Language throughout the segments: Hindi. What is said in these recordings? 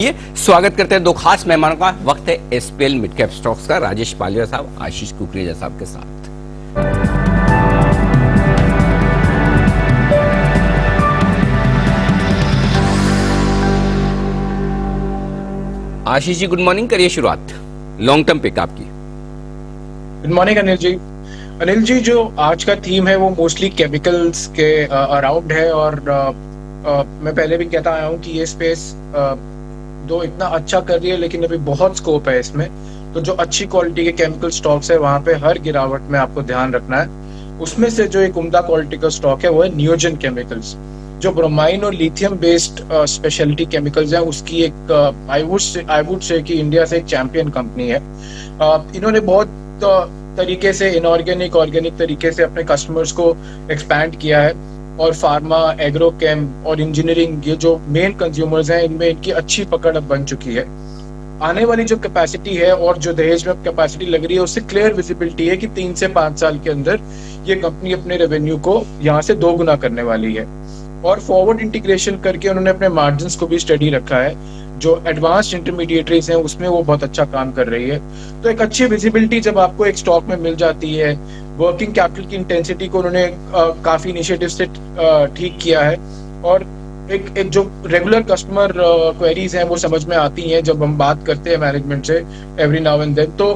ये स्वागत करते हैं दो खास मेहमानों का। वक्त है एसपीएल मिड कैप स्टॉक्स का। राजेश पालिया साहब, आशीष कुकरेजा साहब के साथ। आशीष जी गुड मॉर्निंग, करिए शुरुआत। लॉन्ग टर्म पिक आपकी। गुड मॉर्निंग अनिल जी। अनिल जी, जो आज का थीम है वो मोस्टली केमिकल्स के अराउंड है और मैं पहले भी कहता आया हूँ कि ये स्पेस दो इतना अच्छा कर रही है, लेकिन अभी बहुत स्कोप है इसमें। तो जो अच्छी क्वालिटी के केमिकल स्टॉक्स है वहां पे हर गिरावट में आपको ध्यान रखना है। उसमें से जो एक उम्दा क्वालिटी का स्टॉक है वो है नियोजन केमिकल्स, जो ब्रोमाइन और लिथियम बेस्ड स्पेशलिटी केमिकल्स है। उसकी एक आई वुड से कि इंडिया से एक चैंपियन कंपनी है। इन्होंने बहुत तरीके से इनऑर्गेनिक ऑर्गेनिक तरीके से अपने कस्टमर्स को एक्सपैंड किया है और फार्मा, एग्रोकेम और इंजीनियरिंग, ये जो मेन कंज्यूमर्स हैं, इनमें इनकी अच्छी पकड़ अब बन चुकी है। आने वाली जो कैपेसिटी है और जो दहेज में कैपेसिटी लग रही है, उससे क्लियर विजिबिलिटी है कि 3 से 5 साल के अंदर ये कंपनी अपने रेवेन्यू को यहाँ से 2 गुना करने वाली है। और फॉरवर्ड इंटीग्रेशन करके उन्होंने अपने मार्जिन्स को भी स्टडी रखा है। जो एडवांस्ड इंटरमीडिएटरीज हैं उसमें वो बहुत अच्छा काम कर रही है। तो एक अच्छी विजिबिलिटी जब आपको एक स्टॉक में मिल जाती है, वर्किंग कैपिटल की इंटेंसिटी को उन्होंने काफी इनिशिएटिव से ठीक किया है और एक जो रेगुलर कस्टमर क्वेरीज हैं वो समझ में आती हैं जब हम बात करते हैं मैनेजमेंट से एवरी नाउ एंड देन। तो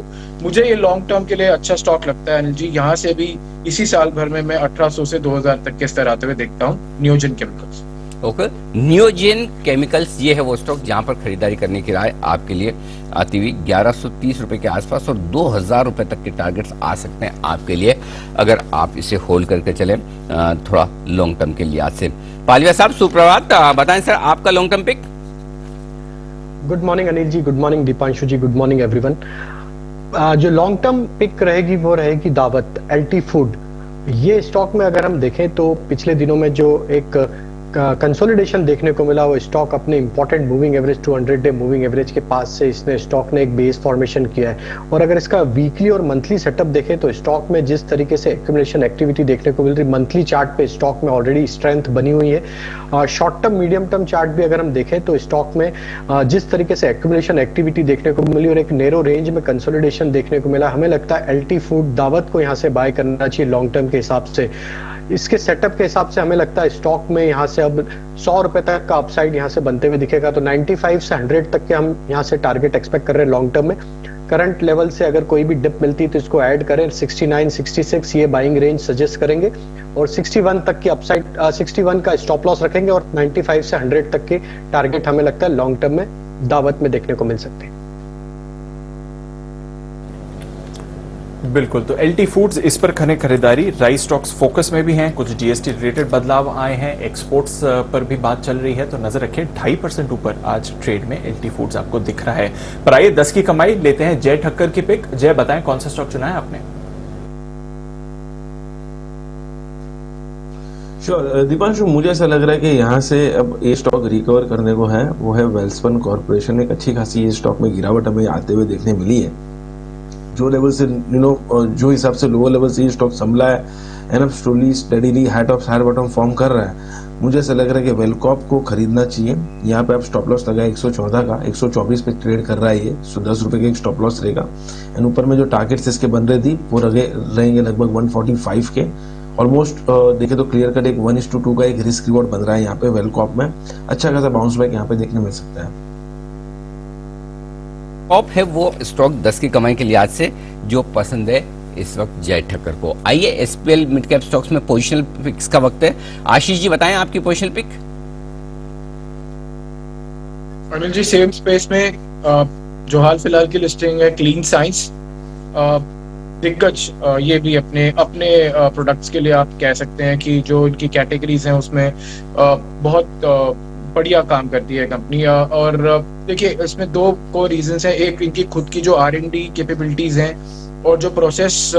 मुझे ये लॉन्ग टर्म के लिए अच्छा स्टॉक लगता है अनिल जी। यहाँ से भी इसी साल भर में मैं 1800 से 2000 तक के स्तर आते हुए देखता हूँ नियोजन केमिकल्स। ओके, नियोजन केमिकल्स ये है वो स्टॉक जहां पर खरीदारी करने की राय आपके लिए आती हुई 1130 रुपए के आसपास और 2000 रुपए तक के टारगेट्स आ सकते हैं आपके लिए, अगर आप इसे होल्ड करके चलें थोड़ा लॉन्ग टर्म के लिहाज से। पालिया साहब सुप्रभात, बताएं सर आपका long term pick. Good morning Anil ji, good morning Deepanshu ji, good morning everyone. जो लॉन्ग टर्म पिक रहेगी वो रहेगी दावत, एलटी फूड। ये स्टॉक में अगर हम देखें तो पिछले दिनों में जो एक कंसोलिडेशन देखने को मिला, वो स्टॉक अपने important moving average 200 day moving average के पास से इसने स्टॉक ने एक बेस फॉर्मेशन किया है। और अगर इसका वीकली और मंथली सेटअप देखें तो स्टॉक में जिस तरीके से एक्यूमुलेशन एक्टिविटी देखने को मिल रही, मंथली चार्ट पे स्टॉक में ऑलरेडी स्ट्रेंथ बनी हुई है। Short term medium term chart भी अगर हम देखें तो स्टॉक में जिस तरीके से एक्यूमुलेशन एक्टिविटी देखने को मिली और एक नैरो रेंज में कंसोलिडेशन देखने को मिला, हमें लगता है एलटी फूड दावत को यहाँ से बाय करना चाहिए लॉन्ग टर्म के हिसाब से। इसके सेटअप के हिसाब से हमें लगता है स्टॉक में यहाँ से अब 100 रुपए तक का अपसाइड यहाँ से बनते हुए दिखेगा। तो 95 से 100 तक के हम यहाँ से टारगेट एक्सपेक्ट कर रहे हैं लॉन्ग टर्म में। करंट लेवल से अगर कोई भी डिप मिलती है तो इसको ऐड करें। 69, 66 ये बाइंग रेंज सजेस्ट करेंगे और 61 तक की अपसाइड 61 का स्टॉप लॉस रखेंगे और 95 से 100 तक के टारगेट हमें लगता है लॉन्ग टर्म में दावत में देखने को मिल सकते हैं। बिल्कुल, तो एलटी फूड्स इस पर खरीदारी। राइस स्टॉक्स फोकस में भी हैं, कुछ जीएसटी रिलेटेड बदलाव आए हैं, एक्सपोर्ट्स पर भी बात चल रही है, तो नजर रखें 2.5% ऊपर आज ट्रेड में एलटी फूड्स आपको दिख रहा है। पर आइए 10 की कमाई लेते हैं जय ठक्कर की पिक। जय, बताएं कौन सा स्टॉक चुना है आपने? श्योर दीपांशु, मुझे ऐसा लग रहा है कि यहाँ से अब ये स्टॉक रिकवर करने को है, वो है वेल्सपन कॉर्पोरेशन। एक अच्छी खासी ये स्टॉक में गिरावट हमें आते हुए देखने मिली है। जो लेवल से जो हिसाब से लोअर लेवल से ये स्टॉक संभला है and slowly steadily high top higher bottom form कर रहा है, मुझे ऐसा लग रहा है कि वेलकॉप को खरीदना चाहिए। यहाँ पे आप स्टॉप लॉस लगाए 114 का, 124 पे ट्रेड कर रहा है ये, 10 रुपए का एक स्टॉप लॉस रहेगा। एंड ऊपर में जो टारगेट्स इसके बन रहे थी वो रहेंगे लगभग 145 के। ऑलमोस्ट देखे तो क्लियर कट एक 1:2 का एक रिस्क रिवॉर्ड बन रहा है यहाँ पे वेलकॉप में। अच्छा खासा बाउंस बैक यहाँ पे देखने मिल सकता है। टॉप है वो स्टॉक 10 की कमाई के लिहाज से जो पसंद है इस वक्त जय ठक्कर को। आइए एसपीएल मिड कैप स्टॉक्स में पोजिशनल पिक्स का वक्त है। आशीष जी बताएं आपकी positional pick. Anil ji, same space में जो हाल फिलहाल की लिस्टिंग है क्लीन साइंस, दिग्गज, ये भी अपने प्रोडक्ट्स के लिए आप कह सकते हैं कि जो इनकी कैटेगरीज हैं उसमें बहुत बढ़िया काम करती है कंपनी। और देखिए इसमें 2 को रीजंस हैं। एक, इनकी खुद की जो R&D कैपेबिलिटीज हैं और जो प्रोसेस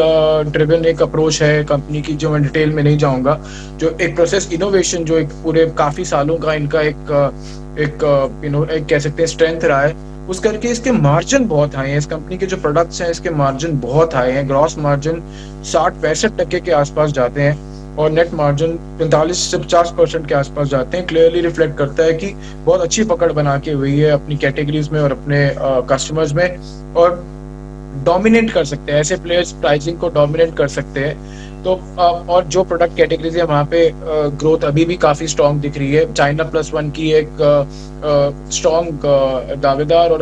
ड्रिवन एक अप्रोच है कंपनी की, जो मैं डिटेल में नहीं जाऊंगा। जो एक प्रोसेस इनोवेशन जो एक पूरे काफी सालों का इनका एक कह सकते हैं स्ट्रेंथ रहा है, उस करके इसके मार्जिन बहुत हाई हैं। इस कंपनी के जो प्रोडक्ट्स हैं इसके मार्जिन बहुत हाई हैं। ग्रॉस मार्जिन 60-65% के आसपास जाते हैं। और नेट मार्जिन 45 से 50% के आसपास जाते हैं, क्लियरली रिफ्लेक्ट करता है कि बहुत अच्छी पकड़ बना के हुई है अपनी कैटेगरीज में और अपने कस्टमर्स में, और डोमिनेट कर सकते हैं ऐसे प्लेयर्स, प्राइसिंग को डोमिनेट कर सकते हैं। तो और जो प्रोडक्ट कैटेगरीज है वहाँ पे ग्रोथ अभी भी काफी स्ट्रॉन्ग दिख रही है। चाइना +1 की एक स्ट्रॉन्ग दावेदार, और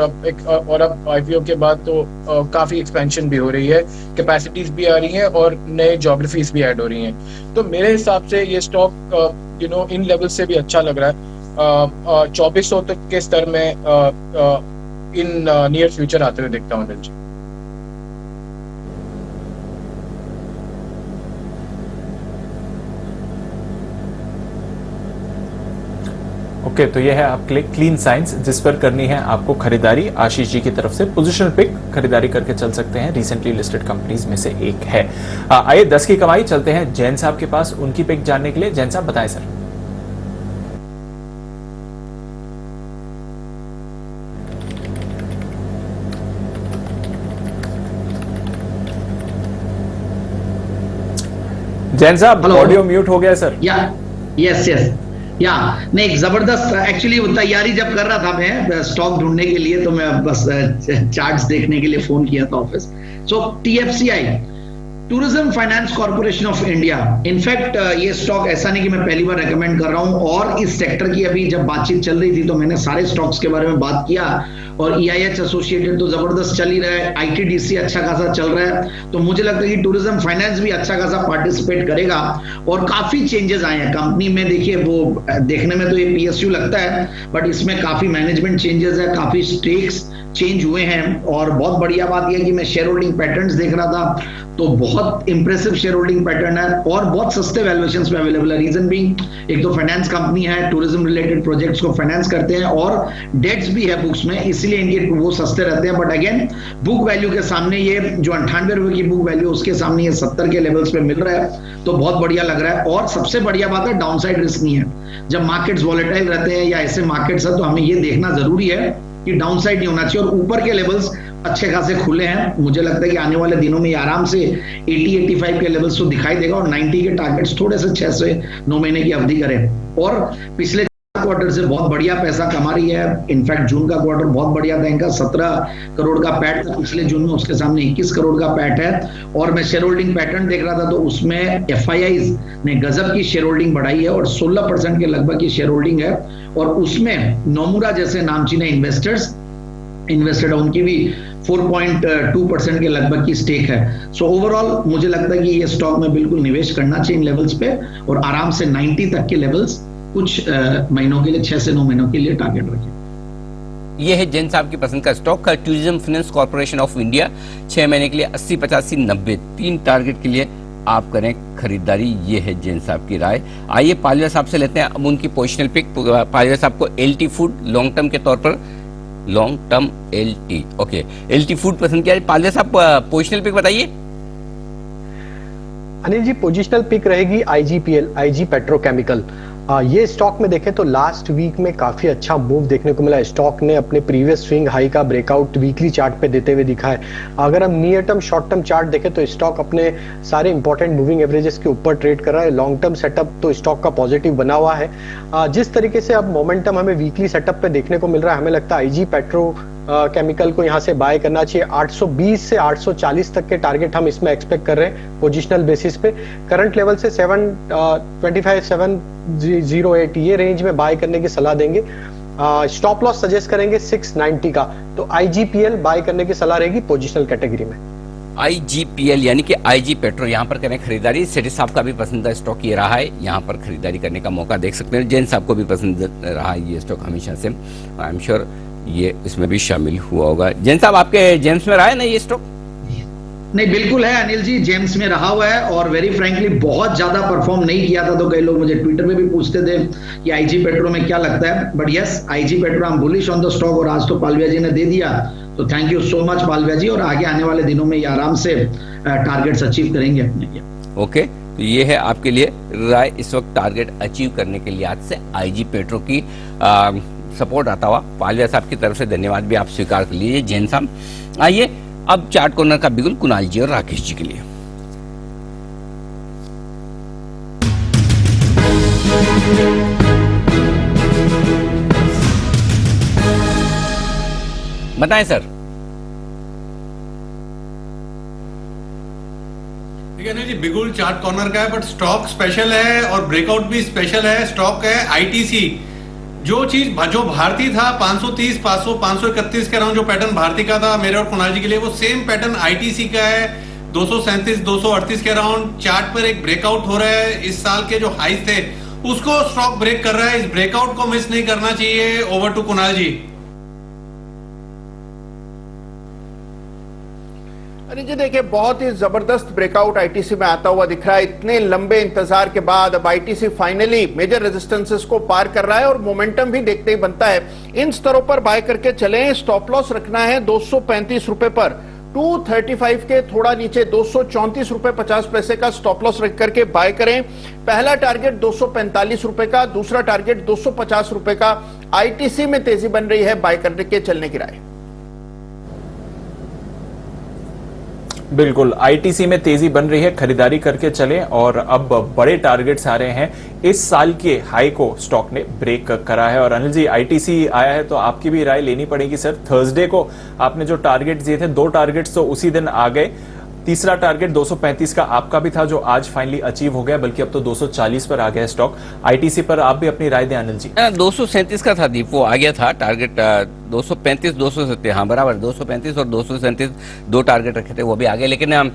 अब आईपीओ के बाद तो काफी एक्सपेंशन भी हो रही है, कैपेसिटीज भी आ रही हैं और नए ज्योग्राफीज भी ऐड हो रही हैं। तो मेरे हिसाब से ये स्टॉक इन लेवल से भी अच्छा लग रहा है। 2400 तक के स्तर में इन नियर फ्यूचर आते हुए देखता हूँ। अनिल जी, ओके, तो यह है आपके लिए क्लीन साइंस जिस पर करनी है आपको खरीदारी। आशीष जी की तरफ से पोजीशनल पिक खरीदारी करके चल सकते हैं, रिसेंटली लिस्टेड कंपनीज में से एक है। आइए 10 की कमाई चलते हैं जैन साहब के पास, उनकी पिक जानने के लिए। जैन साहब बताएं सर। जैन साहब, ऑडियो म्यूट हो गया सर। यस या नहीं, एक जबरदस्त एक्चुअली तैयारी जब कर रहा था मैं स्टॉक ढूंढने के लिए, तो मैं बस चार्ट्स देखने के लिए फोन किया था office. So TFCI, tourism finance corporation of India, in fact ये स्टॉक ऐसा नहीं कि मैं पहली बार रेकमेंड कर रहा हूं, और इस सेक्टर की अभी जब बातचीत चल रही थी तो मैंने सारे स्टॉक्स के बारे में बात किया, और EIH एसोसिएटेड तो जबरदस्त चल ही रहा है, ITDC अच्छा खासा चल रहा है, तो मुझे लगता है कि टूरिज्म फाइनेंस भी अच्छा खासा पार्टिसिपेट करेगा। और काफी चेंजेस आए हैं कंपनी में, देखिए वो देखने में तो ये PSU लगता है, बट इसमें काफी मैनेजमेंट चेंजेस है, काफी स्टेक्स चेंज हुए हैं, और बहुत बढ़िया बात यह कि मैं शेयर होल्डिंग पैटर्न्स देख रहा था तो बहुत इंप्रेसिव शेयर होल्डिंग पैटर्न है, और बहुत सस्ते वैल्यूएशंस में अवेलेबल है। रीजन बीइंग, एक तो फाइनेंस कंपनी है, टूरिज्म रिलेटेड प्रोजेक्ट्स को फाइनेंस करते हैं, और डेट्स भी है बुक्स में, इसलिए इनके वो सस्ते रहते हैं। बट अगेन बुक वैल्यू के सामने ये जो 98 रुपए की बुक वैल्यू, उसके सामने ये 70 के लेवल्स पे मिल रहा है, तो बहुत बढ़िया लग रहा है। और सबसे बढ़िया बात है, डाउनसाइड रिस्क नहीं है। जब मार्केट्स वॉलेटाइल रहते हैं या ऐसे मार्केट्स है, तो हमें ये देखना जरूरी है कि डाउनसाइड नहीं होना चाहिए, और ऊपर के लेवल्स अच्छे खासे खुले हैं। मुझे लगता है कि आने वाले दिनों में ये आराम से 80-85 के लेवल्स तो दिखाई देगा, और 90 के टारगेट्स थोड़े से 6 से 9 महीने की अवधि करें। और पिछले क्वार्टर से बहुत बढ़िया पैसा कमा रही है। इनफैक्ट जून का क्वार्टर बहुत बढ़िया था इनका, 17 करोड़ का पैट था पिछले जून में, उसके सामने 21 करोड़ का पैट है। और मैं शेयर होल्डिंग पैटर्न देख रहा था तो उसमें FIIs ने गजब की शेयर होल्डिंग बढ़ाई है, और 16% के लगभग की शेयर होल्डिंग है, और उसमें नोमुरा जैसे नामचीने इन्वेस्टर्स इन्वेस्टेड है, उनकी भी 4.2% के लगभग की स्टेक है। सो ओवरऑल मुझे लगता है कि ये स्टॉक में बिल्कुल निवेश करना चाहिए इन लेवल्स पे, और आराम से 90 तक के लेवल्स कुछ महीनों के लिए, 6 से 9 महीनों के लिए टारगेट रखिए। ये है जैन साहब की पसंद का स्टॉक का tourism finance corporation of India, 6 महीने के लिए 80, 85, 90 3 टारगेट के लिए आप करें खरीदारी। ये है जैन साहब की राय। आइए पालिया साहब से लेते हैं अब उनकी पोजिशनल पिक। पालिया साहब को LT फूड लॉन्ग टर्म के तौर पर, long term LT, okay, LT food पसंद किया। पालिया साहब पोजिशनल पिक बताइए। अनिल जी, पोजिशनल पिक रहेगी IGPL, IG पेट्रोकेमिकल। ये स्टॉक में देखें तो लास्ट वीक में काफी अच्छा मूव देखने को मिला। स्टॉक ने अपने प्रीवियस स्विंग हाई का ब्रेकआउट वीकली चार्ट पे देते हुए दिखा है। अगर हम near term short term chart देखें तो स्टॉक अपने सारे इंपॉर्टेंट मूविंग एवरेजेस के ऊपर ट्रेड कर रहा है। लॉन्ग टर्म सेटअप तो स्टॉक का पॉजिटिव बना हुआ है। जिस तरीके से अब मोमेंटम हमें वीकली सेटअप पे देखने को मिल रहा है, हमें लगता है IG पेट्रो केमिकल को यहां से बाय करना चाहिए। 820 से 840 तक के टारगेट हम इसमें एक्सपेक्ट कर रहे हैं पोजिशनल बेसिस पे। करंट लेवल से 725, 708 ये रेंज में बाय करने की सलाह देंगे। स्टॉप लॉस सजेस्ट करेंगे 690 का। तो IGPL बाय करने की सलाह रहेगी पोजिशनल कैटेगरी में। IGPL यानी कि IG पेट्रो, यहाँ पर करें खरीदारी। सेठी साहब का भी पसंदीदा स्टॉक ये रहा है, यहाँ पर खरीदारी करने का मौका देख सकते हैं। जैन साहब को भी पसंद रहा है ये स्टॉक हमेशा से, आई एम श्योर ये इसमें भी शामिल हुआ होगा। जैन साहब, आपके जेम्स में रहा है ना ये स्टॉक? नहीं, बिल्कुल है अनिल जी, जेम्स में रहा हुआ है, और वेरी फ्रैंकली बहुत ज्यादा परफॉर्म नहीं किया था। तो कई लोग मुझे ट्विटर में भी पूछते थे कि IG पेट्रो में क्या लगता है, but yes, IG petro I am bullish on the stock, और आज तो पालविया जी ने दे दिया, तो thank you so much Palvia जी। और आगे आने वाले दिनों में ये आराम से टारगेट्स अचीव करेंगे अपने। ओके, तो ये है आपके लिए राय इस वक्त टारगेट अचीव करने के लिए आज से IG पेट्रो की सपोर्ट आता हुआ। पालविया साहब की तरफ से धन्यवाद भी आप स्वीकार कर लीजिए जैन साहब। आइए अब चार्ट कॉर्नर का बिगुल कुणाल जी और राकेश जी के लिए। बताएं सर। ठीक है ना जी, बिगुल चार्ट कॉर्नर का है बट स्टॉक स्पेशल है और ब्रेकआउट भी स्पेशल है। स्टॉक है आईटीसी, जो चीज जो भारती था 530 500 531 के अराउंड जो पैटर्न भारती का था मेरे और कुणाल जी के लिए, वो सेम पैटर्न आईटीसी का है 237 238 के अराउंड। चार्ट पर एक ब्रेकआउट हो रहा है, इस साल के जो हाइस थे उसको स्टॉक ब्रेक कर रहा है। इस ब्रेकआउट को मिस नहीं करना चाहिए। ओवर टू कुणाल जी। अरे जी देखिए, बहुत ही जबरदस्त ब्रेकआउट आईटीसी में आता हुआ दिख रहा है। इतने लंबे इंतजार के बाद अब आईटीसी फाइनली मेजर रेजिस्टेंसेस को पार कर रहा है और मोमेंटम भी देखते ही बनता है। इन स्तरों पर बाय करके चलें। स्टॉप लॉस रखना है 235 रुपए पर, 235 के थोड़ा नीचे 234 रुपए 50 पैसे का स्टॉप लॉस रख करके बाय करें। पहला टारगेट 245 रुपए का, दूसरा टारगेट 250 रुपए का। आईटीसी में तेजी बन रही है, बाय करने के चलने की राय। बिल्कुल, आईटीसी में तेजी बन रही है, खरीदारी करके चलें। और अब बड़े टारगेट्स आ रहे हैं। इस साल के हाई को स्टॉक ने ब्रेक करा है। और अनिल जी, आईटीसी आया है तो आपकी भी राय लेनी पड़ेगी सर। थर्सडे को आपने जो टारगेट दिए थे, 2 टारगेट्स तो उसी दिन आ गए। तीसरा टारगेट 235 का आपका भी था, जो आज फाइनली अचीव हो गया, बल्कि अब तो 240 पर आ गया स्टॉक। आईटीसी पर आप भी अपनी राय दें अनिल जी। 237 का था दीप, वो आ गया था टारगेट। 235 237, हाँ बराबर, 235 और 237 2 टारगेट रखे थे, वो भी आ गए। लेकिन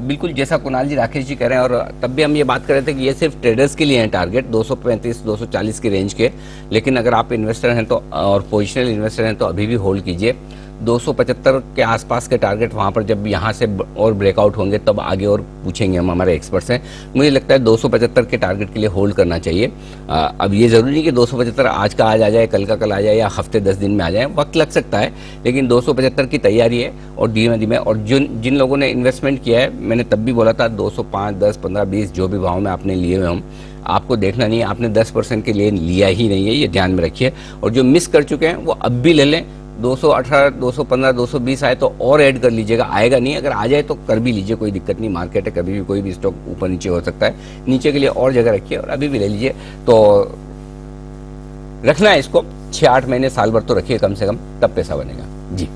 बिल्कुल जैसा कुणाल जी राकेश जी कह रहे हैं, और तब भी हम ये बात कर रहे थे कि ये सिर्फ ट्रेडर्स के लिए हैं टारगेट 235 240 की रेंज के। लेकिन अगर आप इन्वेस्टर हैं तो, और पोजिशनल इन्वेस्टर हैं तो अभी भी होल्ड कीजिए। 275 के आसपास के टारगेट वहां पर जब यहाँ से और ब्रेकआउट होंगे तब आगे और पूछेंगे हम, हमारे एक्सपर्ट्स हैं। मुझे लगता है 275 के टारगेट के लिए होल्ड करना चाहिए। अब ये जरूरी नहीं कि 275 आज का आज आ जाए, कल का कल आ जाए, या हफ्ते 10 दिन में आ जाए, वक्त लग सकता है। लेकिन 275 की तैयारी है और धीमे धीमे। और जिन लोगों ने इन्वेस्टमेंट किया है, मैंने तब भी बोला था 205 10 15 20 जो भी भाव में आपने लिए हुए हम, आपको देखना नहीं है, आपने 10% के लिए लिया ही नहीं है, ये ध्यान में रखिए। और जो मिस कर चुके हैं वो अब भी ले लें। 218 215 220 आए तो और ऐड कर लीजिएगा। आएगा नहीं, अगर आ जाए तो कर भी लीजिए, कोई दिक्कत नहीं। मार्केट है, कभी भी कोई भी स्टॉक ऊपर नीचे हो सकता है। नीचे के लिए और जगह रखिए और अभी भी ले लीजिए। तो रखना है इसको 6-8 महीने साल भर तो रखिए कम से कम, तब पैसा बनेगा जी।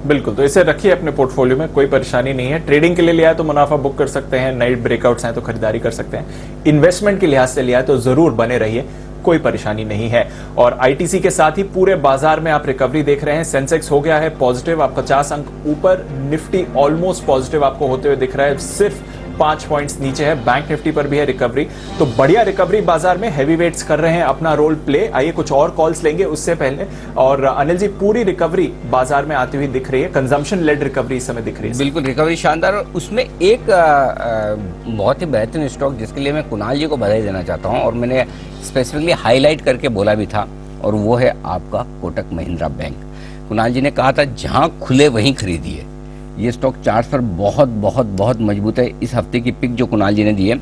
बिल्कुल, तो इसे रखिए अपने पोर्टफोलियो में, कोई परेशानी नहीं है। ट्रेडिंग के लिए लिया है तो मुनाफा बुक कर सकते हैं, नए ब्रेकआउट्स हैं तो खरीदारी कर सकते हैं। इन्वेस्टमेंट के लिहाज से लिया है तो जरूर बने रहिए, कोई परेशानी नहीं है। और आईटीसी के साथ ही पूरे बाजार में आप रिकवरी देख रहे हैं। सेंसेक्स हो गया है पॉजिटिव, आप 50 अंक ऊपर। निफ्टी ऑलमोस्ट पॉजिटिव आपको होते हुए दिख रहा है, सिर्फ 5 पॉइंट्स नीचे है। बैंक निफ्टी पर भी है रिकवरी। तो बढ़िया रिकवरी बाजार में, हैवी वेट्स कर रहे हैं अपना रोल प्ले। आइए कुछ और कॉल्स लेंगे उससे पहले। और अनिल जी, पूरी रिकवरी बाजार में आती हुई दिख रही है, कंजम्पशन लेड रिकवरी इस समय दिख रही है। बिल्कुल, रिकवरी शानदार। और उसमें एक बहुत ही बेहतरीन स्टॉक जिसके लिए मैं कुणाल जी को बधाई देना चाहता हूं, और मैंने स्पेसिफिकली हाईलाइट करके बोला भी था, और वो है आपका कोटक महिंद्रा बैंक। कुणाल जी ने कहा था जहां खुले वहीं खरीदिए। ये स्टॉक चार्ट पर बहुत बहुत बहुत मजबूत है। इस हफ्ते की पिक जो कुणाल जी ने दी है,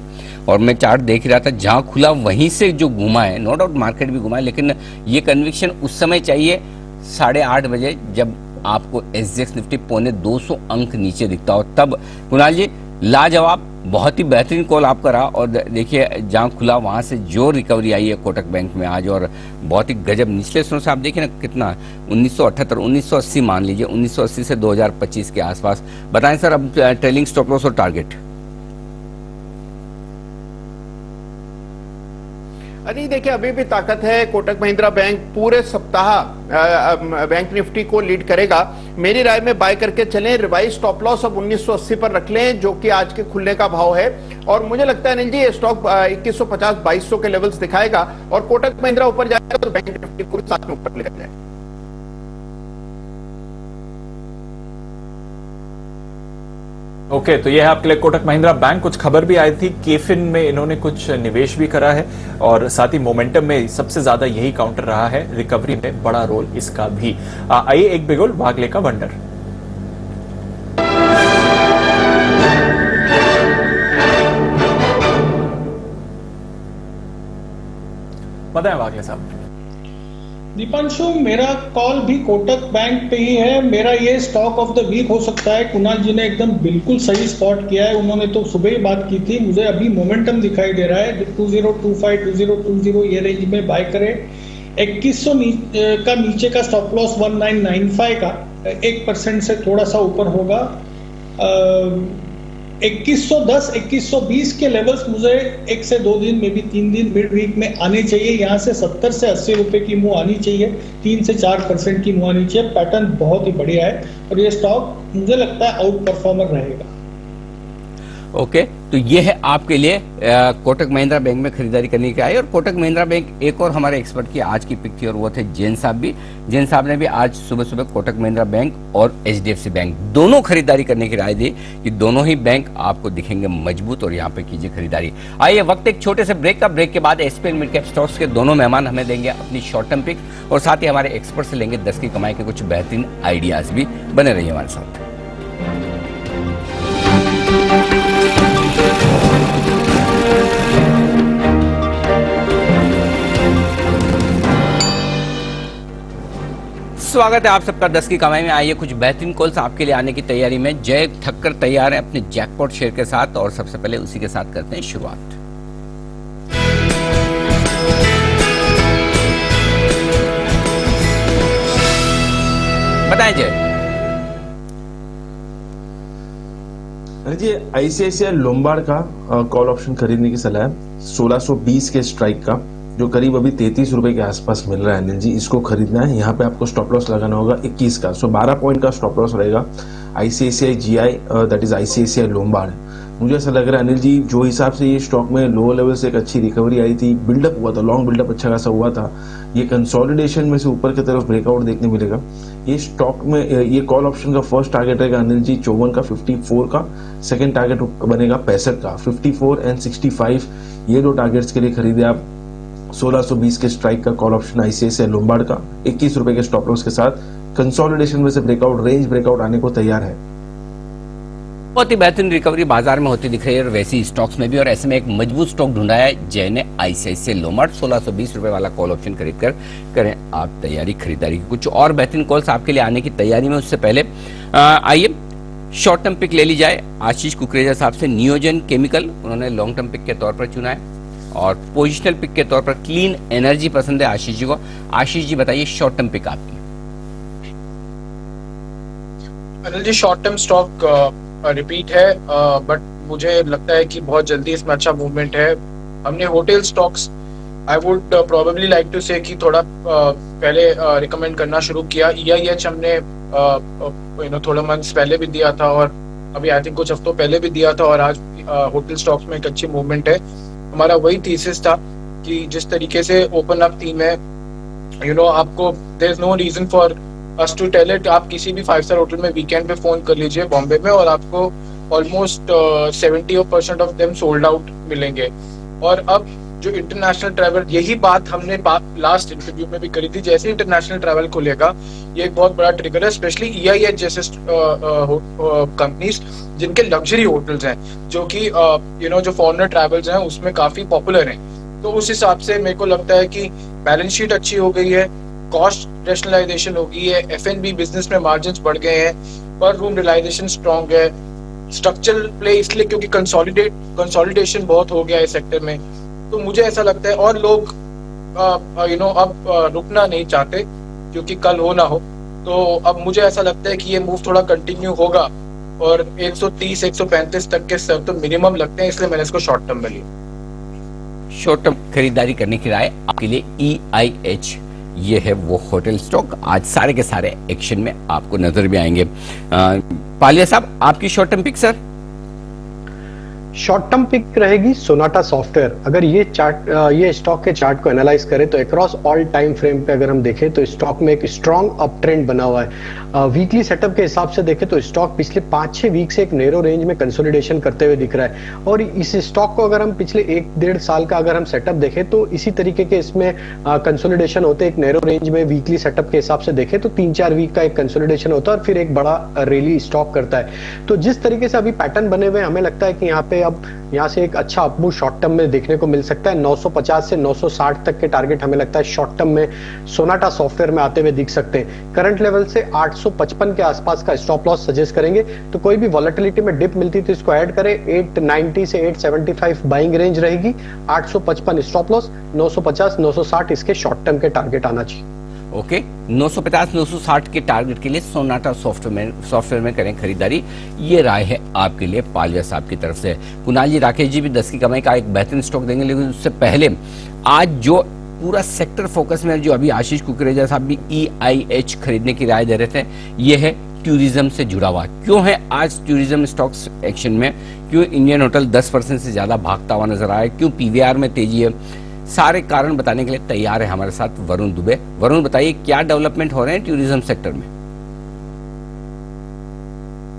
और मैं चार्ट देख रहा था, जहां खुला वहीं से जो घुमा है, नो डाउट मार्केट भी घुमा है, लेकिन ये कन्विक्शन उस समय चाहिए 8:30 बजे, जब आपको एसजीएक्स निफ्टी 250 अंक नीचे दिखता हो तब। कुणाल जी लाजवाब, बहुत ही बेहतरीन कॉल आपका रहा। और देखिए जहां खुला वहां से जो रिकवरी आई है कोटक बैंक में आज, और बहुत ही गजब। निचले स्तरों से आप देखिए ना कितना, 1978 1980 मान लीजिए, 1980 से 2025 के आसपास। बताएं सर अब ट्रेलिंग स्टॉप लॉस और टारगेट। अरे देखिए, अभी भी ताकत है। कोटक महिंद्रा बैंक पूरे सप्ताह बैंक निफ्टी को लीड करेगा। मेरी राय में बाय करके चलें। रिवाइज स्टॉप लॉस अब 1980 पर रख लें, जो कि आज के खुलने का भाव है। और मुझे लगता है अनिल जी, ये स्टॉक 2150 2200 के लेवल्स दिखाएगा, और कोटक महिंद्रा ऊपर जाएगा तो बैंक निफ्टी पूरे साथ में ऊपर लेकर जाएगा। ओके, तो यह है आपके लिए कोटक महिंद्रा बैंक। कुछ खबर भी आई थी, केफिन में इन्होंने कुछ निवेश भी करा है, और साथ ही मोमेंटम में सबसे ज्यादा यही काउंटर रहा है, रिकवरी में बड़ा रोल इसका भी। आइए एक बिगुल भागले का वंडर। बताएं भागले साहब। दीपांशु, मेरा कॉल भी कोटक बैंक पे ही है। मेरा ये स्टॉक ऑफ द वीक हो सकता है। कुणाल जी ने एकदम बिल्कुल सही स्पॉट किया है, उन्होंने तो सुबह ही बात की थी। मुझे अभी मोमेंटम दिखाई दे रहा है 2025 2020 ये रेंज में बाय करें। 2100 का नीचे का स्टॉप लॉस 1995 का 1% से थोड़ा सा ऊपर होगा। 2110 2120 के लेवल्स मुझे 1 से 2 दिन में भी 3 दिन मिड वीक में आने चाहिए। यहाँ से 70 से 80 रुपए की मूव आनी चाहिए, 3 से 4% की मूव आनी चाहिए। पैटर्न बहुत ही बढ़िया है और ये स्टॉक मुझे लगता है आउट परफॉर्मर रहेगा। ओके, तो ये है आपके लिए कोटक महिंद्रा बैंक में खरीदारी करने की आई। और कोटक महिंद्रा बैंक एक और हमारे एक्सपर्ट की आज की पिक थी और वो थे जैन साहब भी। जैन साहब ने भी आज सुबह सुबह कोटक महिंद्रा बैंक और HDFC बैंक दोनों खरीदारी करने की राय दी कि दोनों ही बैंक आपको दिखेंगे मजबूत और यहाँ पे कीजिए खरीदारी। आइए वक्त एक छोटे से ब्रेक का। ब्रेक के बाद SPL मिड कैप स्टॉक्स के दोनों मेहमान हमें देंगे अपनी शॉर्ट टर्म पिक और साथ ही हमारे एक्सपर्ट से लेंगे 10 की कमाई के कुछ बेहतरीन आइडियाज भी। बने रहिए हमारे साथ। स्वागत है आप सबका 10 की कमाई में। आइए कुछ बेहतरीन कॉल्स आपके लिए आने की तैयारी में। जय ठक्कर तैयार है अपने जैकपॉट शेयर के साथ और सबसे पहले उसी के साथ करते हैं शुरुआत। बताएं जय। जी, ICICI लोम्बार्ड का कॉल ऑप्शन खरीदने की सलाह है 1620 के स्ट्राइक का, जो करीब अभी 33 रुपए के आसपास मिल रहा है। अनिल जी, इसको खरीदना है। यहाँ पे आपको स्टॉप लॉस लगाना होगा 21 का, 12 पॉइंट का स्टॉप लॉस रहेगा। ICICI GI that is ICICI Lombard. मुझे ऐसा लग रहा है अनिल जी, जो हिसाब से ये स्टॉक में लोअर लेवल से एक अच्छी रिकवरी आई थी, बिल्डअप हुआ था, लॉन्ग बिल्डअप अच्छा खासा हुआ था, ये कंसोलिडेशन में से ऊपर की तरफ ब्रेकआउट देखने मिलेगा। ये स्टॉक में ये कॉल ऑप्शन का फर्स्ट टारगेट रहेगा अनिल जी 54 का, 54 का। सेकंड टारगेट बनेगा 65 का, 54 एंड 65। ये दो टारगेट्स के लिए खरीदे आप 1620 के स्ट्राइक का कॉल ऑप्शन ICICI लोम्बार्ड का 21 रुपए के स्टॉप लॉस के साथ। कंसोलिडेशन में से ब्रेकआउट, रेंज ब्रेकआउट आने को तैयार है। बहुत ही बेहतरीन रिकवरी बाजार में होती दिख रही है और वैसी स्टॉक्स में भी। और ऐसे में एक मजबूत स्टॉक ढूंढा है जय ने ICICI लोम्बार्ड। 1620 रुपए वाला कॉल ऑप्शन खरीद कर करें आप तैयारी खरीदारी की। कुछ और बेहतरीन कॉल्स आपके लिए आने की तैयारी में। उससे पहले आइए शॉर्ट टर्म पिक ले ली जाए। आशीष कुकरेजा साहब से नियोजन केमिकल उन्होंने लॉन्ग टर्म पिक के तौर पर चुना है और पोजिशनल पिक के तौर पर क्लीन एनर्जी पसंद है आशीष जी को। आशीष जी बताइए शॉर्ट टर्म पिक आपकी। Anil ji, short term stock repeat है, बट मुझे लगता है कि बहुत जल्दी इसमें अच्छा मूवमेंट है। हमने hotel stocks I would probably like to say कि थोड़ा पहले रिकमेंड करना शुरू किया। EIH हमने थोड़ा मंथ्स पहले भी दिया था और अभी आई थिंक कुछ हफ्तों पहले भी दिया था और आज होटल स्टॉक्स में एक अच्छी मूवमेंट है। हमारा वही थीसिस था कि जिस तरीके से ओपन अप थीम है, आपको there is no reason for us to tell it. आप किसी भी 5-स्टार होटल में वीकेंड पे फोन कर लीजिए बॉम्बे में और आपको almost 70% of them sold out मिलेंगे। और अब जो इंटरनेशनल ट्रैवल, यही बात हमने लास्ट इंटरव्यू में भी करी थी, जैसे इंटरनेशनल ट्रैवल खुलेगा ये एक बहुत बड़ा ट्रिगर है, स्पेशली EIH जैसे कंपनीज जिनके लग्जरी होटल्स हैं, जो कि जो फॉरेनर ट्रैवल्स हैं उसमें काफी पॉपुलर हैं। तो उस हिसाब से मेरे को लगता है कि बैलेंस शीट अच्छी हो गई है, कॉस्ट रेशनलाइजेशन हो गई है, F&B बिजनेस में मार्जिन्स बढ़ गए हैं, पर रूम रियलाइजेशन स्ट्रॉन्ग है, स्ट्रक्चरल प्ले इसलिए क्योंकि कंसोलिडेशन बहुत हो गया है सेक्टर में। तो मुझे ऐसा लगता है और लोग अब रुकना नहीं चाहते क्योंकि कल हो ना हो। तो अब मुझे ऐसा लगता है कि ये मूव थोड़ा कंटिन्यू होगा और 130 135 तक के स्तर तो मिनिमम लगते हैं, इसलिए मैंने इसको शॉर्ट टर्म में लिया। शॉर्ट टर्म खरीदारी करने की राय आपके लिए EIH, ये है वो होटल स्टॉक। आज सारे के सारे एक्शन में आपको नजर भी आएंगे। पालिया साहब आपकी short term pick sir. Short term pick रहेगी सोनाटा सॉफ्टवेयर। अगर ये स्टॉक के चार्ट को एनालाइज करें तो अक्रॉस ऑल टाइम फ्रेम पे अगर हम देखें तो स्टॉक में एक स्ट्रॉन्ग अप ट्रेंड बना हुआ है। वीकली सेटअप के हिसाब से देखें तो स्टॉक पिछले 5-6 वीक से एक नैरो रेंज में कंसोलिडेशन करते हुए दिख रहा है और इस स्टॉक को अगर हम पिछले 1-1.5 साल का अगर हम सेटअप देखें तो इसी तरीके के इसमें कंसोलिडेशन होते, एक नैरो रेंज में वीकली सेटअप के हिसाब से देखें तो 3-4 वीक का एक कंसोलिडेशन होता है और फिर एक बड़ा रैली स्टॉक करता है। तो जिस तरीके से अभी पैटर्न बने हुए हमें लगता है कि यहाँ पे अब यहाँ से एक अच्छा अपमूव शॉर्ट टर्म में देखने को मिल सकता है। 950 से 960 तक के टारगेट हमें लगता है शॉर्ट टर्म में सोनाटा सॉफ्टवेयर में आते हुए दिख सकते हैं। करंट लेवल से 855 के आसपास का स्टॉप लॉस सजेस्ट करेंगे। तो कोई भी वॉलेटिलिटी में डिप मिलती तो इसको ऐड करें। 890 से 875 बाइंग रेंज रहेगी, 855 स्टॉप लॉस, 950 960 इसके शॉर्ट टर्म के टारगेट आना चाहिए। ओके, 950 960 के टारगेट के लिए सोनाटा सॉफ्टवेयर में करें खरीदारी। ये राय है आपके लिए पालिया साहब की तरफ से। कुणाल जी, राकेश जी भी 10 की कमाई का एक बेहतरीन स्टॉक देंगे, लेकिन उससे पहले आज जो पूरा सेक्टर फोकस में जो अभी आशीष कुकरेजा साहब भी EIH खरीदने की राय दे रहे थे, ये है टूरिज्म से जुड़ा हुआ। क्यों है आज टूरिज्म स्टॉक्स एक्शन में? क्यों इंडियन होटल 10% से ज्यादा भागता हुआ नजर आया? क्यों PVR में तेजी है? सारे कारण बताने के लिए तैयार है हमारे साथ वरुण दुबे। वरुण, बताइए क्या डेवलपमेंट हो रहे हैं टूरिज्म सेक्टर में?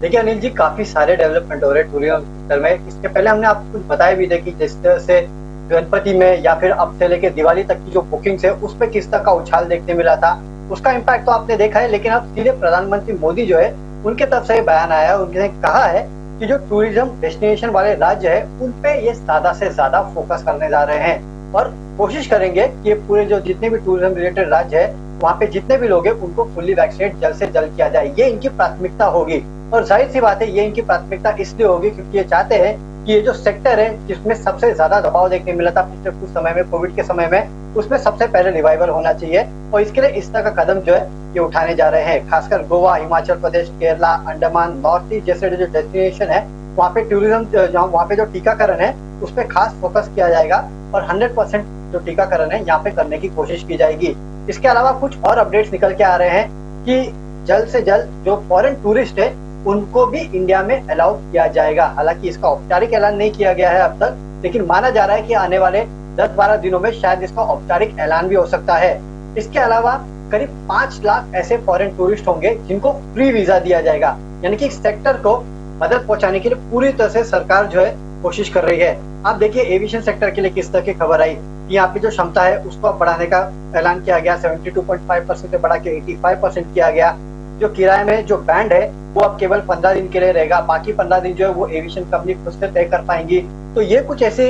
देखिए अनिल जी, काफी सारे डेवलपमेंट हो रहे हैं टूरिज्म सेक्टर में। इसके पहले हमने आपको कुछ बताया भी था कि जिस तरह से गणपति में या फिर अब से लेकर दिवाली तक की जो बुकिंग्स है उसमें किस तरह का उछाल देखने मिला था, उसका इम्पैक्ट तो आपने देखा है। लेकिन अब सीधे प्रधानमंत्री मोदी जो है उनके तरफ से बयान आया है, उन्होंने कहा है कि जो टूरिज्म डेस्टिनेशन वाले राज्य है उन पे ये ज्यादा से ज्यादा फोकस करने जा रहे हैं और कोशिश करेंगे कि पूरे जो जितने भी टूरिज्म रिलेटेड राज्य है वहाँ पे जितने भी लोग हैं उनको फुल्ली वैक्सीनेट जल्द से जल्द किया जाए। ये इनकी प्राथमिकता होगी और जाहिर सी बात है ये इनकी प्राथमिकता इसलिए होगी क्योंकि ये चाहते हैं कि ये जो सेक्टर है जिसमें सबसे ज्यादा दबाव देखने मिला था पिछले कुछ समय में, कोविड के समय में, उसमें सबसे पहले रिवाइवल होना चाहिए और इसके लिए इस तरह का कदम जो है ये उठाने जा रहे हैं। खासकर गोवा, हिमाचल प्रदेश, केरला, अंडमान, नॉर्थ ईस्ट जैसे जो डेस्टिनेशन है वहाँ पे टूरिज्म वहाँ पे जो टीकाकरण है उस पर खास फोकस किया जाएगा और 100% जो टीकाकरण है यहाँ पे करने की कोशिश की जाएगी। इसके अलावा कुछ और अपडेट्स निकल के आ रहे हैं कि जल्द से जल्द जो फॉरेन टूरिस्ट है उनको भी इंडिया में अलाउ किया जाएगा। हालांकि इसका औपचारिक ऐलान नहीं किया गया है अब तक, लेकिन माना जा रहा है कि आने वाले 10-12 दिनों में शायद इसका औपचारिक ऐलान भी हो सकता है। इसके अलावा करीब 5 लाख ऐसे फॉरेन टूरिस्ट होंगे जिनको फ्री वीजा दिया जाएगा, यानी कि सेक्टर को मदद पहुंचाने के लिए पूरी तरह से सरकार जो है कोशिश कर रही है। आप देखिए एविएशन सेक्टर के लिए किस तरह की खबर आई, यहाँ पे जो क्षमता है उसको बढ़ाने का ऐलान किया गया, 72.5% से बढ़ा के 85% किया गया। जो किराए में जो बैंड है वो अब केवल 15 दिन के लिए रहेगा, बाकी 15 दिन जो है वो एविएशन कंपनी खुद से तय कर पाएंगी। तो ये कुछ ऐसे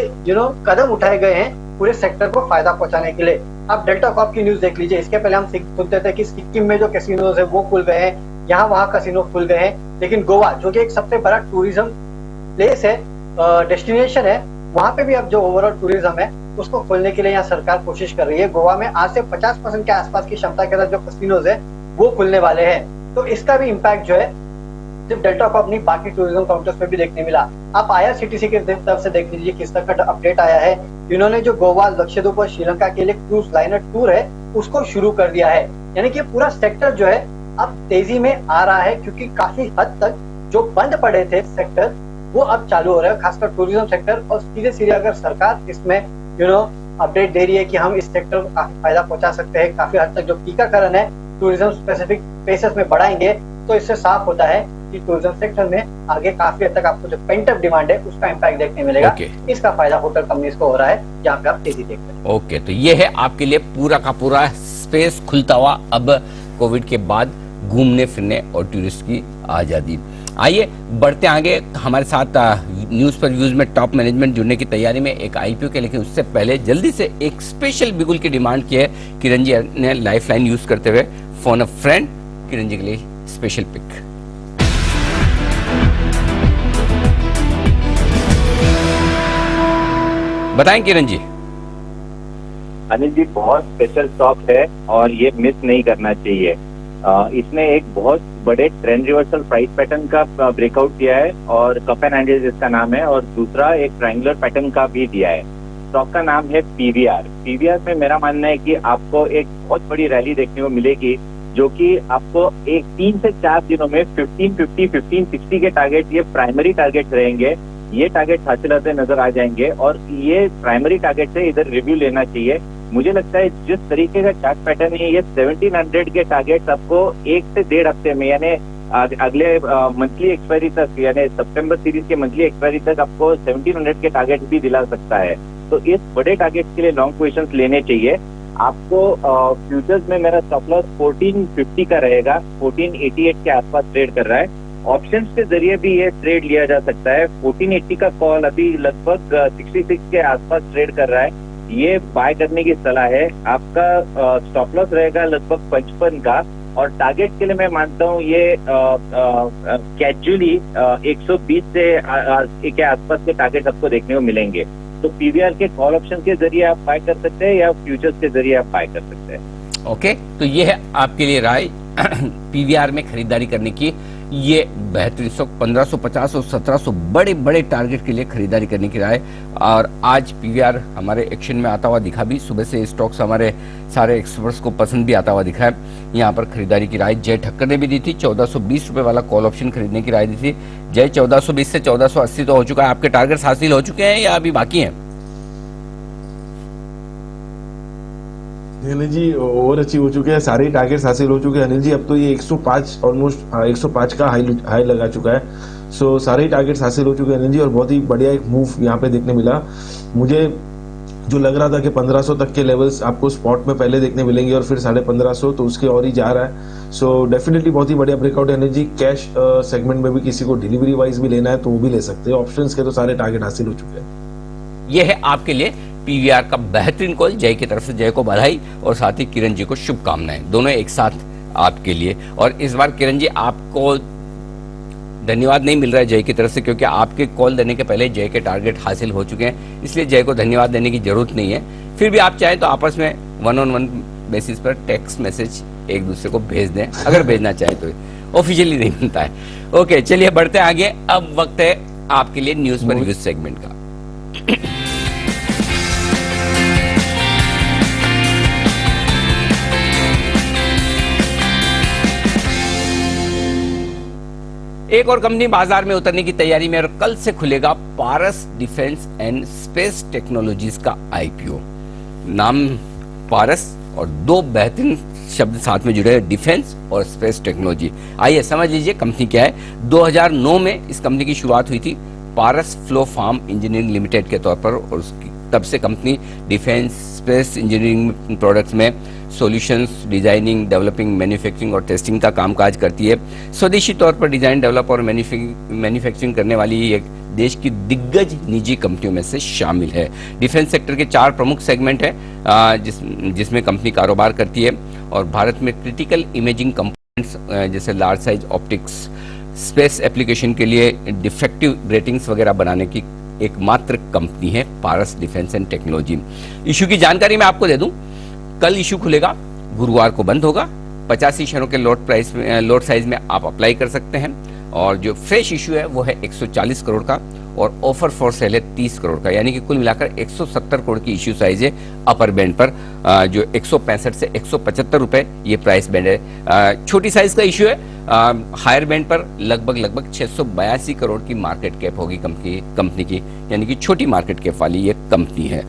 कदम उठाए गए हैं पूरे सेक्टर को फायदा पहुंचाने के लिए। आप डेल्टा कॉर्प की न्यूज देख लीजिए। इसके पहले हम सुनते थे कि सिक्किम में जो कैसीनोज है वो खुल गए हैं, यहाँ वहाँ कैसीनो खुल गए हैं, लेकिन गोवा जो कि एक सबसे बड़ा टूरिज्म प्लेस है, डेस्टिनेशन है, वहाँ पे भी अब जो ओवरऑल टूरिज्म है उसको खोलने के लिए यहाँ सरकार कोशिश कर रही है। गोवा में आज से 50% के आसपास की क्षमता के साथ जो कैसीनोज है वो खुलने वाले हैं। तो इसका भी इम्पैक्ट जो है सिर्फ डेल्टा को अपनी बाकी टूरिज्म काउंटर्स में भी देखने मिला। आप IRCTC की तरफ से देख लीजिए किस तरह का अपडेट आया है। इन्होंने जो गोवा, लक्षद्वीप और श्रीलंका के लिए क्रूज लाइनर टूर है उसको शुरू कर दिया है, यानी कि पूरा सेक्टर जो है अब तेजी में आ रहा है क्योंकि काफी हद तक जो बंद पड़े थे सेक्टर वो अब चालू हो रहे हैं, खासकर टूरिज्म सेक्टर। और सीधे अगर सरकार इसमें अपडेट दे रही है कि हम इस सेक्टर को काफी फायदा पहुंचा सकते हैं, काफी हद तक जो टीकाकरण है टूरिज्म स्पेसिफिक प्लेसेस में बढ़ाएंगे, तो इससे साफ होता है कि टूरिज्म सेक्टर में आगे काफी हद तक आपको जो पेंट अप डिमांड है उसका इम्पैक्ट देखने मिलेगा। इसका फायदा होटल कंपनीज को हो रहा है जहाँ पे आप तेजी देख रहे हैं। ओके, तो ये है आपके लिए पूरा का पूरा स्पेस खुलता हुआ अब कोविड के बाद घूमने फिरने और टूरिस्ट की आजादी। आइए बढ़ते आगे। हमारे साथ न्यूज पर व्यूज में टॉप मैनेजमेंट जुड़ने की तैयारी में एक IPO के, लेकिन उससे पहले जल्दी से एक स्पेशल बिगुल की डिमांड की है किरण जी ने लाइफलाइन यूज करते हुए। फोन अ फ्रेंड, किरण जी के लिए स्पेशल पिक। बताएं किरण जी। अनिल जी, बहुत स्पेशल स्टॉक है और ये मिस नहीं करना चाहिए। इसने एक बहुत बड़े ट्रेंड रिवर्सल प्राइस पैटर्न का ब्रेकआउट दिया है और कप एंड हैंडल जिसका नाम है, और दूसरा एक ट्रायंगुलर पैटर्न का भी दिया है। स्टॉक का नाम है PVR। PVR में मेरा मानना है कि आपको एक बहुत बड़ी रैली देखने को मिलेगी जो कि आपको 3 से 4 दिनों में 1550, 1560 के टारगेट, ये प्राइमरी टारगेट रहेंगे। ये टारगेट हासिल होते नजर आ जाएंगे और ये प्राइमरी टारगेट से इधर रिव्यू लेना चाहिए। मुझे लगता है जिस तरीके का चार्ट पैटर्न है, ये 1700 के टारगेट आपको 1 से 1.5 हफ्ते में, यानी अगले मंथली एक्सपायरी तक, यानी सितंबर सीरीज के मंथली एक्सपायरी तक आपको 1700 के टारगेट भी दिला सकता है। तो इस बड़े टारगेट के लिए लॉन्ग पोजीशंस लेने चाहिए आपको। फ्यूचर्स में मेरा स्टॉप लॉस 1450 का रहेगा, 1488 के आसपास ट्रेड कर रहा है ऑप्शंस के जरिए भी ये ट्रेड लिया जा सकता है। 1480 का कॉल अभी लगभग 66 के आसपास ट्रेड कर रहा है, ये बाय करने की सलाह है। आपका स्टॉप लॉस रहेगा लगभग 55 का, और टारगेट के लिए मैं मानता हूँ ये कैजुअली 120 के आसपास के टारगेट आपको देखने को मिलेंगे। तो पीवीआर के कॉल ऑप्शन के जरिए आप बाय कर सकते हैं या फ्यूचर्स के जरिए आप बाय कर सकते हैं। ओके, तो ये है आपके लिए राय पीवीआर में खरीदारी करने की। ये बेहतरीन स्टॉक 1550 और 1700 बड़े बड़े टारगेट के लिए खरीदारी करने की राय। और आज पीवीआर हमारे एक्शन में आता हुआ दिखा भी, सुबह से स्टॉक्स हमारे सारे एक्सपर्ट्स को पसंद भी आता हुआ दिखा है। यहाँ पर खरीदारी की राय जय ठक्कर ने भी दी थी, 1420 रुपए वाला कॉल ऑप्शन खरीदने की राय दी थी। जय 1420 से 1480 तो हो चुका है, आपके टारगेट्स हासिल हो चुके हैं या अभी बाकी हैं? अनिल जी ओवर अचीव हो चुके हैं, सारे टारगेट्स हासिल हो चुके हैं अनिल जी। अब तो ये 105 ऑलमोस्ट 105 का हाई लगा चुका है। सो सारे टारगेट्स हासिल हो चुके हैं अनिल जी, और बहुत ही बढ़िया एक मूव यहाँ पे देखने मिला। मुझे जो लग रहा था कि 1500 तक के लेवल्स आपको स्पॉट में पहले देखने मिलेंगे और फिर 1550, तो उसके और ही जा रहा है। सो डेफिनेटली बहुत ही बढ़िया ब्रेकआउट है अनिल जी। कैश सेगमेंट में भी किसी को डिलीवरी वाइज भी लेना है तो वो भी ले सकते हैं। ऑप्शंस के तो सारे टारगेट हासिल हो चुके हैं। यह है आपके लिए पीवीआर का बेहतरीन कॉल। जय की तरफ से जय को बधाई और साथ ही किरण जी को शुभकामनाएं, दोनों एक साथ आपके लिए। और इस बार किरण जी आपको धन्यवाद नहीं मिल रहा है जय की तरफ से, क्योंकि आपके कॉल देने के पहले जय के टारगेट हासिल हो चुके हैं, इसलिए जय को धन्यवाद देने की जरूरत नहीं है। फिर भी आप चाहें तो आपस में 1-on-1 बेसिस पर टेक्स्ट मैसेज एक दूसरे को भेज दें, अगर भेजना चाहे तो। ऑफिशियली नहीं मिलता है। ओके, चलिए बढ़ते आगे। अब वक्त है आपके लिए न्यूज पर न्यूज सेगमेंट का। एक और कंपनी बाजार में उतरने की तैयारी में, और कल से खुलेगा पारस डिफेंस एंड स्पेस टेक्नोलॉजीज का आईपीओ। नाम पारस और दो बेहतरीन शब्द साथ में जुड़े हैं, डिफेंस और स्पेस टेक्नोलॉजी। आइए समझ लीजिए कंपनी क्या है। 2009 में इस कंपनी की शुरुआत हुई थी पारस फ्लो फार्म इंजीनियरिंग लिमिटेड के तौर पर, और उसकी तब से company defence space engineering products में सॉल्यूशंस डिजाइनिंग, डेवलपिंग, मैन्युफैक्चरिंग और टेस्टिंग का कामकाज करती है। स्वदेशी तौर पर डिजाइन, डेवलप और मैन्युफैक्चरिंग करने वाली एक देश की दिग्गज निजी कंपनियों में से शामिल है। डिफेंस सेक्टर के 4 प्रमुख सेगमेंट हैं जिसमें कंपनी कारोबार करती है, और भारत में क्रिटिकल इमेजिंग कंपोनेंट्स जैसे large size optics, space application के लिए डिफेक्टिव रेटिंग्स वगैरह बनाने की एकमात्र कंपनी है पारस डिफेंस एंड टेक्नोलॉजी। इशू की जानकारी मैं आपको दे दूं, कल इशू खुलेगा, गुरुवार को बंद होगा। 85 शेयरों के लॉट साइज में आप अप्लाई कर सकते हैं, और जो फ्रेश इशू है वो है 140 करोड़ का, और ऑफर फॉर सेल है 30 करोड़ का, यानी कि कुल मिलाकर 170 करोड़ की इशू साइज है। अपर बैंड पर जो 165 से 175 रुपए ये प्राइस बैंड है। छोटी साइज का इशू है, हायर बैंड पर लगभग 682 करोड़ की मार्केट कैप होगी कंपनी की, यानी कि छोटी मार्केट कैप वाली ये कंपनी है।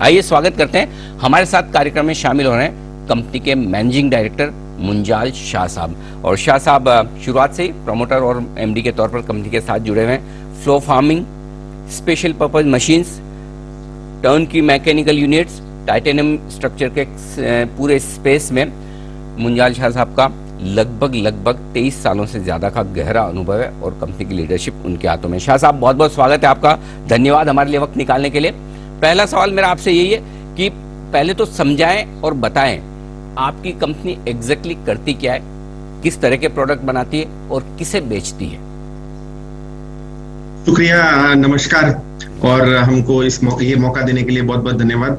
आइए स्वागत करते हैं, हमारे साथ कार्यक्रम में शामिल हो रहे हैं कंपनी के मैनेजिंग डायरेक्टर मुंजाल शाह साहब। और शाह साहब शुरुआत से ही प्रमोटर और एमडी के तौर पर कंपनी के साथ जुड़े हुए हैं। Flow farming, special purpose machines, turn की मैकेनिकल यूनिट्स, टाइटेनियम स्ट्रक्चर के पूरे स्पेस में मुंजाल शाह साहब का लगभग 23 सालों से ज्यादा का गहरा अनुभव है, और कंपनी की लीडरशिप उनके हाथों में। शाह साहब बहुत बहुत स्वागत है आपका, धन्यवाद हमारे लिए वक्त निकालने के लिए। पहला सवाल मेरा आपसे यही है कि पहले तो समझाएं और बताएं आपकी कंपनी एग्जैक्टली करती क्या है, किस तरह के प्रोडक्ट बनाती है और किसे बेचती है। शुक्रिया, नमस्कार, और हमको ये मौका देने के लिए बहुत बहुत धन्यवाद।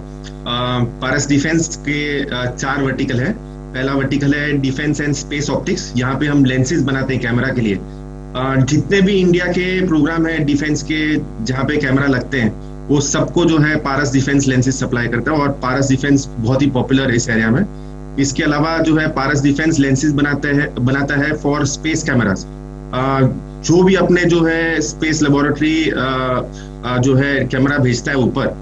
पारस डिफेंस के 4 वर्टिकल है। पहला वर्टिकल है डिफेंस एंड स्पेस ऑप्टिक्स, यहाँ पे हम लेंसेज बनाते हैं कैमरा के लिए। जितने भी इंडिया के प्रोग्राम है डिफेंस के जहाँ पे कैमरा लगते हैं, वो सबको जो है पारस डिफेंस लेंसेज सप्लाई करता है, और पारस डिफेंस बहुत ही पॉपुलर है इस एरिया में। इसके अलावा जो है पारस डिफेंस लेंसेज बनाता है फॉर स्पेस कैमरास। जो भी अपने जो है स्पेस लेबोरेटरी जो है कैमरा भेजता है ऊपर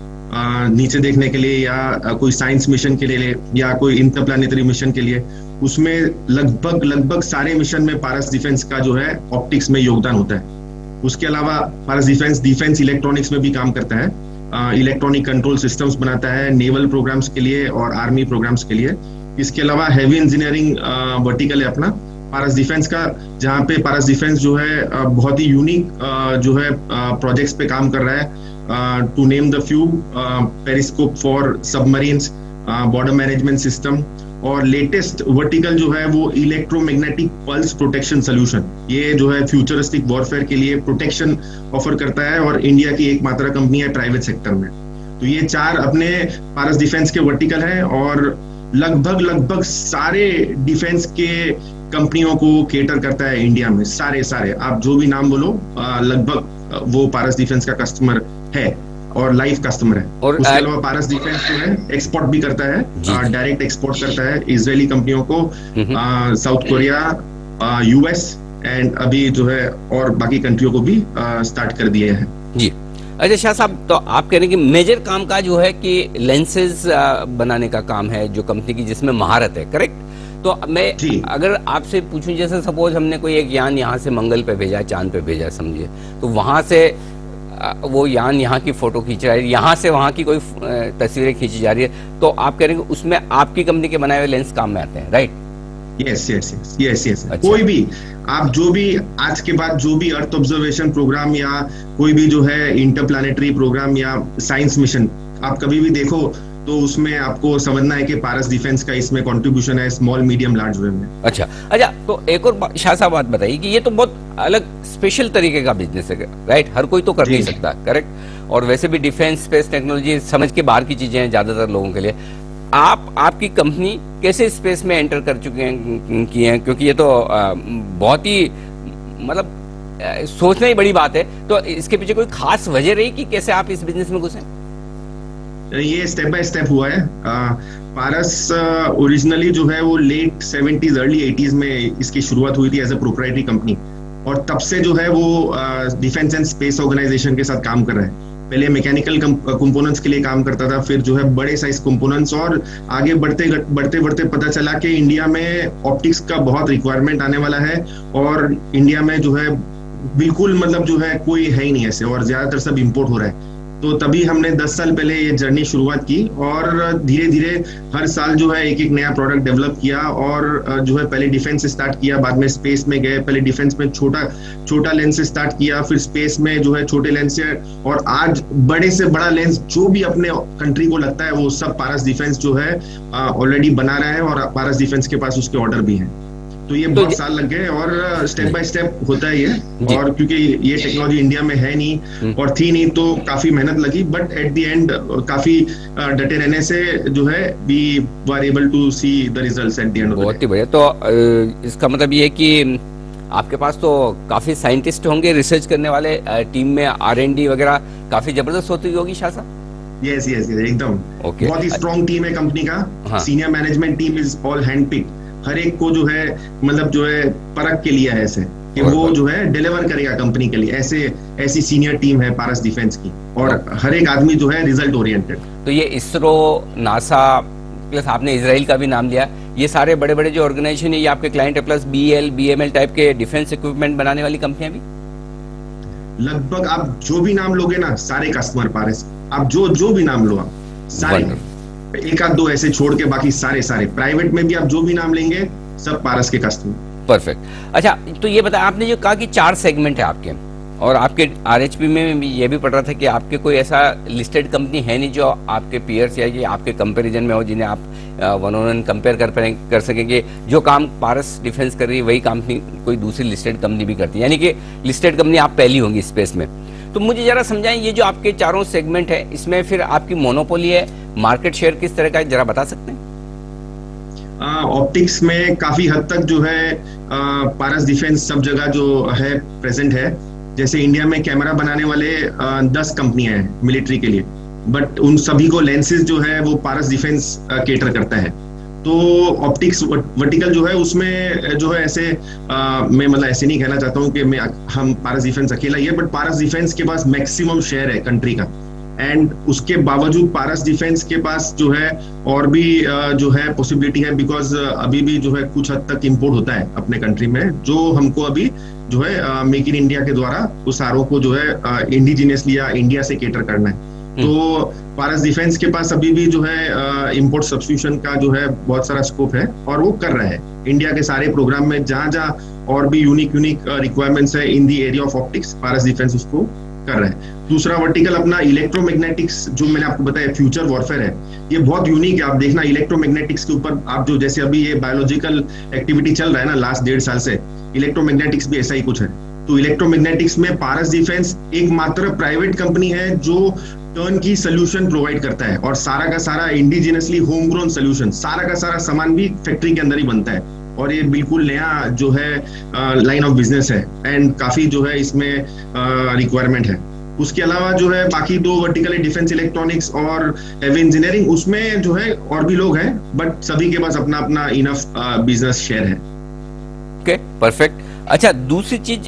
नीचे देखने के लिए, या कोई साइंस मिशन के लिए, या कोई इंटरप्लैनेटरी मिशन के लिए, उसमें लगभग सारे मिशन में पारस डिफेंस का जो है ऑप्टिक्स में योगदान होता है। उसके अलावा पारस डिफेंस इलेक्ट्रॉनिक्स में भी काम करता है, इलेक्ट्रॉनिक कंट्रोल सिस्टम्स बनाता है नेवल प्रोग्राम्स के लिए और आर्मी प्रोग्राम्स के लिए। इसके अलावा हैवी इंजीनियरिंग वर्टिकल है अपना, पारस डिफेंस का, जहाँ पे पारस डिफेंस जो है बहुत ही यूनिक जो है प्रोजेक्ट्स पे काम कर रहा है। To name the few, periscope for submarines, border management system, और लेटेस्ट वर्टिकल जो है वो इलेक्ट्रोमैग्नेटिक पल्स प्रोटेक्शन सोल्यूशन। ये जो है फ्यूचरिस्टिक वॉरफेयर के लिए प्रोटेक्शन ऑफर करता है और इंडिया की एकमात्र कंपनी है प्राइवेट सेक्टर में। तो ये 4 अपने पारस डिफेंस के वर्टिकल हैं और लगभग सारे डिफेंस के कंपनियों को केटर करता है इंडिया में। सारे आप जो भी नाम बोलो, लगभग वो पारस डिफेंस का कस्टमर है और लाइव कस्टमर है। और उसके अलावा पारस डिफेंस जो है एक्सपोर्ट भी करता है, डायरेक्ट एक्सपोर्ट करता है इजरायली कंपनियों को, साउथ कोरिया, यूएस एंड अभी जो है और बाकी कंट्रियों को भी स्टार्ट कर दिए हैं। जी अच्छा शाह साहब, तो आप कह रहे हैं कि मेजर काम का जो है कि लेंसेज बनाने का काम है जो कंपनी की, जिसमें महारत है, करेक्ट? तो मैं अगर आपसे पूछूं, जैसे सपोज हमने कोई एक यान यहाँ से मंगल पे भेजा है, चांद पे भेजा है समझिए, तो वहां से वो यान यहाँ की फोटो खींच रहा है, यहाँ से वहां की कोई तस्वीरें खींची जा रही है, तो आप कह रहे हैं कि उसमें आपकी कंपनी के बनाए हुए लेंस काम में आते हैं, राइट? यस। अच्छा। कोई भी आप जो भी आज के बाद जो भी अर्थ ऑब्जर्वेशन प्रोग्राम या कोई भी जो है इंटरप्लैनेटरी प्रोग्राम या साइंस मिशन आप कभी भी देखो, तो उसमें आपको समझना है कि पारस डिफेंस का इसमें कंट्रीब्यूशन है स्मॉल मीडियम लार्ज वे में। अच्छा, तो एक और शाह साहब बात बताइए कि ये तो बहुत अलग स्पेशल तरीके का बिजनेस है, राइट? हर कोई तो कर नहीं सकता, करेक्ट? और वैसे भी डिफेंस स्पेस टेक्नोलॉजी समझ के बाहर की चीजें हैं ज्यादातर लोगों के लिए। आपकी कंपनी कैसे स्पेस में एंटर कर चुके हैं क्योंकि ये तो बहुत ही मतलब सोचना ही बड़ी बात है, तो इसके पीछे कोई खास वजह रही कि कैसे आप इस बिजनेस में घुसे? ये स्टेप बाय स्टेप हुआ है। पारस ओरिजिनली जो है वो लेट 70s अर्ली 80s में इसकी शुरुआत हुई थी एज ए प्रोप्राइटरी कंपनी, और तब से जो है वो डिफेंस एंड स्पेस ऑर्गेनाइजेशन के साथ काम कर रहा है। पहले मैकेनिकल कंपोनेंट्स के लिए काम करता था, फिर जो है बड़े साइज कंपोनेंट्स, और आगे बढ़ते पता चला कि इंडिया में ऑप्टिक्स का बहुत रिक्वायरमेंट आने वाला है और इंडिया में जो है बिल्कुल मतलब जो है कोई है ही नहीं ऐसे, और ज्यादातर सब इंपोर्ट हो रहा है। तो तभी हमने 10 साल पहले ये जर्नी शुरुआत की और धीरे धीरे हर साल जो है एक नया प्रोडक्ट डेवलप किया, और जो है पहले डिफेंस से स्टार्ट किया, बाद में स्पेस में गए। पहले डिफेंस में छोटा लेंस से स्टार्ट किया, फिर स्पेस में जो है छोटे लेंस से, और आज बड़े से बड़ा लेंस जो भी अपने कंट्री को लगता है वो सब पारस डिफेंस जो है ऑलरेडी बना रहा है, और पारस डिफेंस के पास उसके ऑर्डर भी हैं। तो ये बहुत साल लग गए और स्टेप बाय स्टेप होता है ये, और क्योंकि ये टेक्नोलॉजी इंडिया में है नहीं और थी नहीं, तो काफी मेहनत लगी, बट एट द एंड काफी डटे रहने से जो है we were able to see the results at the end. बहुत ही बढ़िया। तो इसका मतलब ये कि आपके पास तो काफी साइंटिस्ट होंगे, रिसर्च करने वाले, टीम में R&D वगैरह काफी जबरदस्त होती होगी शाह साहब? यस एकदम। बहुत ही स्ट्रॉन्ग टीम है कंपनी का। Senior management team is all hand picked. हर एक को जो है मतलब जो है परख के लिए है ऐसे कि वो जो है डिलीवर करेगा कंपनी के लिए, ऐसी सीनियर टीम है पारस डिफेंस की, और हर एक आदमी जो है रिजल्ट ओरिएंटेड। तो ये इसरो, नासा प्लस आपने इजराइल का भी नाम लिया, ये सारे बड़े बड़े जो ऑर्गेनाइजेशन है ये आपके क्लाइंट है, प्लस BEL टाइप के डिफेंस इक्विपमेंट बनाने वाली कंपनियां भी? लगभग आप जो भी नाम लोगे ना, सारे कस्टमर पारस, आप जो भी नाम लो आप सारे, एक आध दो ऐसे छोड़ के बाकी सारे प्राइवेट में भी आप जो भी नाम लेंगे सब पारस के कस्टमर। परफेक्ट। अच्छा, तो ये बताया आपने जो कहा कि 4 सेगमेंट है आपके, और आपके RHP में भी ये भी पढ़ रहा था कि आपके कोई ऐसा लिस्टेड कंपनी है नहीं जो आपके पीयर्स या ये आपके कंपैरिजन में हो, जिन्हें आप वन ऑन वन कंपेयर कर सकेंगे। जो काम पारस डिफेंस कर रही है वही काम कोई दूसरी लिस्टेड कंपनी भी करती है, यानी कि लिस्टेड कंपनी आप पहली होंगी स्पेस में। तो मुझे जरा समझाएं, ये जो आपके 4 सेगमेंट है इसमें फिर आपकी मोनोपोली है, मार्केट शेयर किस तरह का है, जरा बता सकते हैं? ऑप्टिक्स में काफी हद तक जो है पारस डिफेंस सब जगह जो है प्रेजेंट है। जैसे इंडिया में कैमरा बनाने वाले 10 कंपनियां हैं मिलिट्री के लिए, बट उन सभी को लेंसेज जो है वो पारस डिफेंस केटर करता है। तो ऑप्टिक्स वर्टिकल जो है उसमें जो है ऐसे मैं मतलब ऐसे नहीं कहना चाहता हूँ कि हम पारस डिफेंस अकेला ही है, बट पारस डिफेंस के पास मैक्सिमम शेयर है कंट्री का, एंड उसके बावजूद पारस डिफेंस के पास जो है और भी जो है पॉसिबिलिटी है, बिकॉज अभी भी जो है कुछ हद तक इंपोर्ट होता है अपने कंट्री में, जो हमको अभी जो है मेक इन इंडिया के द्वारा उस सारों को जो है इंडिजिनियसली या इंडिया से केटर करना है। तो पारस डिफेंस के पास अभी भी जो है इंपोर्ट सब्स्टिट्यूशन का जो है बहुत सारा स्कोप है और वो कर रहा है इंडिया के सारे प्रोग्राम में, जहां जहां और भी यूनिक रिक्वायरमेंट्स है in the area of optics, Paras Defence उसको कर रहा है। दूसरा वर्टिकल अपना इलेक्ट्रोमैग्नेटिक्स, जो मैंने आपको बताया फ्यूचर वॉरफेयर है, ये बहुत यूनिक है। आप देखना इलेक्ट्रोमैग्नेटिक्स के ऊपर आप जो जैसे अभी ये बायोलॉजिकल एक्टिविटी चल रहा है ना लास्ट 1.5 साल से, इलेक्ट्रोमैग्नेटिक्स भी ऐसा ही कुछ है। तो इलेक्ट्रोमैग्नेटिक्स में पारस डिफेंस एकमात्र प्राइवेट कंपनी है जो टर्न की सोल्यूशन प्रोवाइड करता है और सारा का सारा इंडिजिनसली होम ग्रोन सोल्यूशन, सारा का सारा सामान भी फैक्ट्री के अंदर ही बनता है और ये बिल्कुल नया जो है लाइन ऑफ बिजनेस है एंड काफी जो है इसमें रिक्वायरमेंट है। उसके अलावा जो है बाकी 2 वर्टिकल डिफेंस इलेक्ट्रॉनिक्स और हेवी इंजीनियरिंग, उसमें जो है और भी लोग हैं बट सभी के पास अपना अपना इनफ बिजनेस शेयर है। Okay, perfect. अच्छा, दूसरी चीज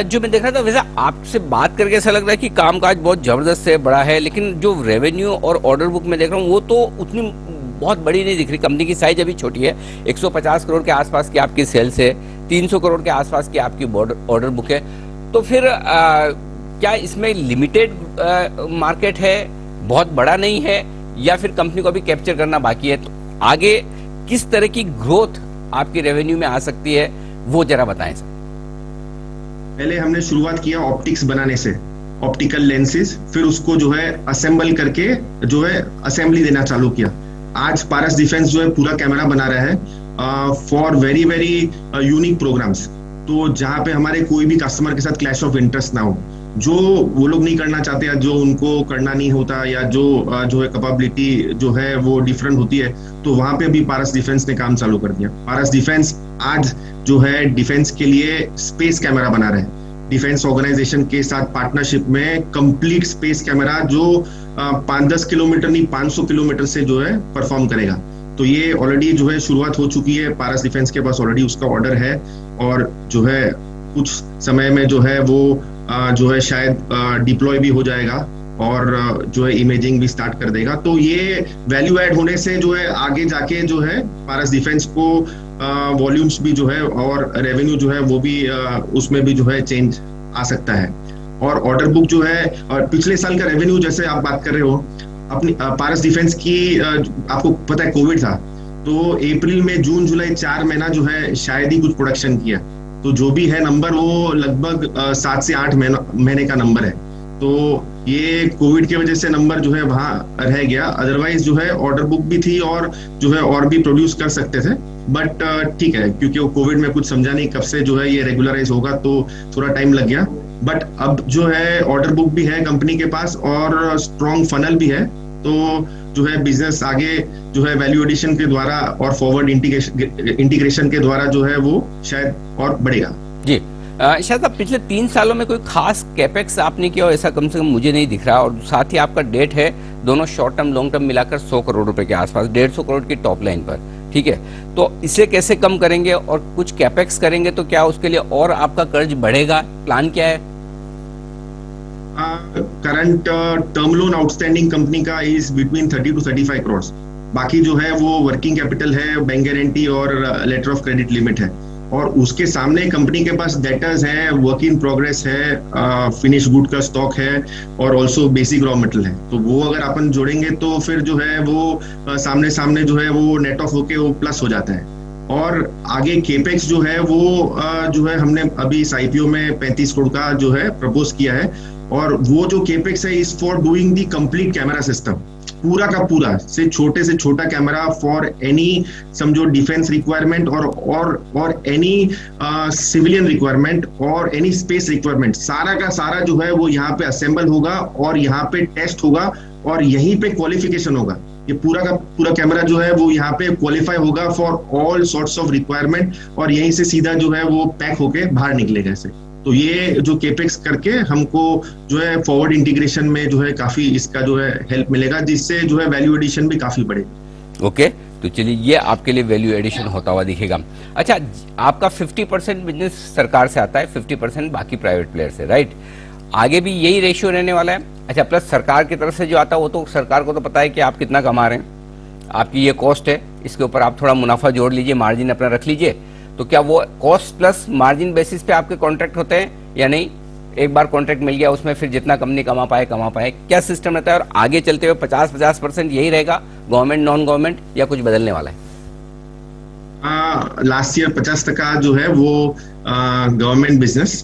जो मैं देख रहा था, वैसे आपसे बात करके ऐसा लग रहा है कि कामकाज बहुत जबरदस्त है, बड़ा है, लेकिन जो रेवेन्यू और ऑर्डर बुक में देख रहा हूँ वो तो उतनी बहुत बड़ी नहीं दिख रही। कंपनी की साइज अभी छोटी है, 150 करोड़ के आसपास की आपकी सेल्स है, 300 करोड़ के आसपास की आपकी ऑर्डर बुक है। तो फिर क्या इसमें लिमिटेड मार्केट है, बहुत बड़ा नहीं है, या फिर कंपनी को अभी कैप्चर करना बाकी है? तो आगे किस तरह की ग्रोथ आपकी रेवेन्यू में आ सकती है, वो जरा बताएं सर। पहले हमने शुरुआत किया ऑप्टिक्स बनाने से, ऑप्टिकल लेंसेज, फिर उसको जो है असेंबल करके जो है असेंबली देना चालू किया। आज पारस डिफेंस जो है पूरा कैमरा बना रहा है for very very unique programs. तो जहां पे हमारे कोई भी कस्टमर के साथ क्लैश ऑफ इंटरेस्ट ना हो, जो वो लोग नहीं करना चाहते या जो उनको करना नहीं होता या जो है कैपेबिलिटी जो है वो डिफरेंट होती है, तो वहां पे भी पारस डिफेंस ने काम चालू कर दिया। पारस डिफेंस आज जो है डिफेंस के लिए स्पेस कैमरा बना रहे हैं, डिफेंस ऑर्गेनाइजेशन के साथ पार्टनरशिप में कंप्लीट स्पेस कैमरा जो 5-10 किलोमीटर नहीं 500 किलोमीटर से जो है परफॉर्म करेगा। तो ये ऑलरेडी जो है शुरुआत हो चुकी है, पारस डिफेंस के पास ऑलरेडी उसका ऑर्डर है और जो है कुछ समय में जो है वो जो है शायद डिप्लॉय भी हो जाएगा और जो है इमेजिंग भी स्टार्ट कर देगा। तो ये वैल्यू ऐड होने से जो है आगे जाके जो है पारस डिफेंस को वॉल्यूम्स भी जो है और रेवेन्यू जो है वो भी उसमें भी जो है चेंज आ सकता है। और ऑर्डर बुक जो है और पिछले साल का रेवेन्यू जैसे आप बात कर रहे हो अपनी पारस डिफेंस की, आपको पता है कोविड था, तो अप्रैल में जून जुलाई 4 महीना जो है शायद ही कुछ प्रोडक्शन किया, तो जो भी है नंबर वो लगभग 7 से 8 महीने का नंबर है। तो ये कोविड की वजह से नंबर जो है वहां रह गया, अदरवाइज जो है ऑर्डर बुक भी थी और जो है और भी प्रोड्यूस कर सकते थे, बट ठीक है क्योंकि वो कोविड में कुछ समझा नहीं कब से जो है ये रेगुलराइज होगा, तो थोड़ा टाइम लग गया। बट अब जो है ऑर्डर बुक भी है कंपनी के पास और स्ट्रॉन्ग फनल भी है, तो जो है बिजनेस आगे जो है वैल्यू एडिशन के द्वारा और फॉरवर्ड इंटीग्रेशन के द्वारा जो है वो शायद और बढ़ेगा। जी, शायद आप पिछले 3 सालों में कोई खास कैपेक्स आपने किया हो ऐसा कम से कम मुझे नहीं दिख रहा, और साथ ही आपका डेट है दोनों शॉर्ट टर्म लॉन्ग टर्म मिलाकर 100 करोड़ रुपए के आसपास, 150 करोड़ की टॉप लाइन पर, ठीक है। तो इसे कैसे कम करेंगे और कुछ कैपेक्स करेंगे तो क्या उसके लिए और आपका कर्ज बढ़ेगा, प्लान क्या है? Current term loan outstanding company का इज बिटवीन 30 to 35 करोड़। बाकी जो है वो वर्किंग कैपिटल है, बैंक गारंटी और लेटर ऑफ क्रेडिट लिमिट है, और उसके सामने कंपनी के पास डेटर्स है, वर्क इन प्रोग्रेस है, फिनिश गुड का स्टॉक है और ऑल्सो बेसिक रॉ मटेरियल है। तो वो अगर अपन जोड़ेंगे तो फिर जो है वो सामने सामने जो है वो नेट ऑफ होके वो प्लस हो जाता है। और आगे केपेक्स जो है वो जो है हमने अभी इस आईपीओ में 35 करोड़ का जो है प्रपोज किया है, और वो जो केपेक्स है is for doing the complete camera system, पूरा का पूरा से छोटा कैमरा फॉर एनी समझो डिफेंस रिक्वायरमेंट और एनी सिविलियन रिक्वायरमेंट और एनी स्पेस रिक्वायरमेंट, सारा का सारा जो है वो यहाँ पे असेंबल होगा और यहाँ पे टेस्ट होगा और यहीं पे क्वालिफिकेशन होगा। ये पूरा का पूरा कैमरा जो है वो यहाँ पे क्वालिफाई होगा for all sorts of requirement और यहीं से सीधा जो है वो पैक होके बाहर निकलेगा ऐसे। तो ये जो केपेक्स करके हमको जो है फॉरवर्ड इंटीग्रेशन में जो है काफी इसका जो है हेल्प मिलेगा, जिससे जो है वैल्यू एडिशन भी काफी बढ़ेगा। ओके, तो चलिए ये आपके लिए वैल्यू एडिशन होता हुआ दिखेगा। अच्छा, आपका 50% बिजनेस सरकार से आता है, 50% बाकी प्राइवेट प्लेयर से, राइट? आगे भी यही रेशियो रहने वाला है? अच्छा, प्लस सरकार की तरफ से जो आता है वो तो सरकार को तो पता है कि आप कितना कमा रहे हैं, आपकी ये कॉस्ट है, इसके ऊपर आप थोड़ा मुनाफा जोड़ लीजिए, मार्जिन अपना रख लीजिए। तो क्या वो कॉस्ट प्लस मार्जिन बेसिस पे आपके कॉन्ट्रैक्ट होते हैं या नहीं? एक बार कॉन्ट्रैक्ट मिल गया उसमें फिर जितना कंपनी कमा पाए, क्या सिस्टम रहता है? और आगे चलते हुए 50% यही रहेगा, गवर्नमेंट नॉन गवर्नमेंट, या कुछ बदलने वाला है? लास्ट ईयर 50% जो है वो गवर्नमेंट बिजनेस,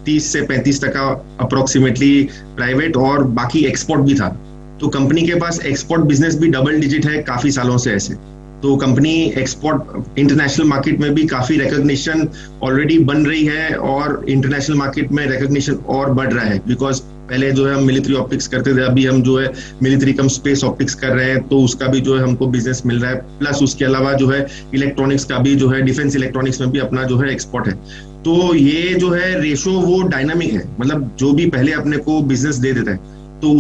30 से 35% अप्रोक्सीमेटली प्राइवेट, और बाकी एक्सपोर्ट भी था। तो कंपनी के पास एक्सपोर्ट बिजनेस भी डबल डिजिट है काफी सालों से ऐसे। तो कंपनी एक्सपोर्ट इंटरनेशनल मार्केट में भी काफी रिकॉग्निशन ऑलरेडी बन रही है, और इंटरनेशनल मार्केट में रिकॉग्निशन और बढ़ रहा है। बिकॉज पहले जो है हम मिलिट्री ऑप्टिक्स करते थे, अभी हम जो है मिलिट्री कम स्पेस ऑप्टिक्स कर रहे हैं, तो उसका भी जो है हमको बिजनेस मिल रहा है। प्लस उसके अलावा जो है इलेक्ट्रॉनिक्स का भी जो है, डिफेंस इलेक्ट्रॉनिक्स में भी अपना जो है एक्सपोर्ट है। तो ये जो है रेशो वो डायनामिक है, मतलब जो भी पहले अपने को बिजनेस दे देता है तो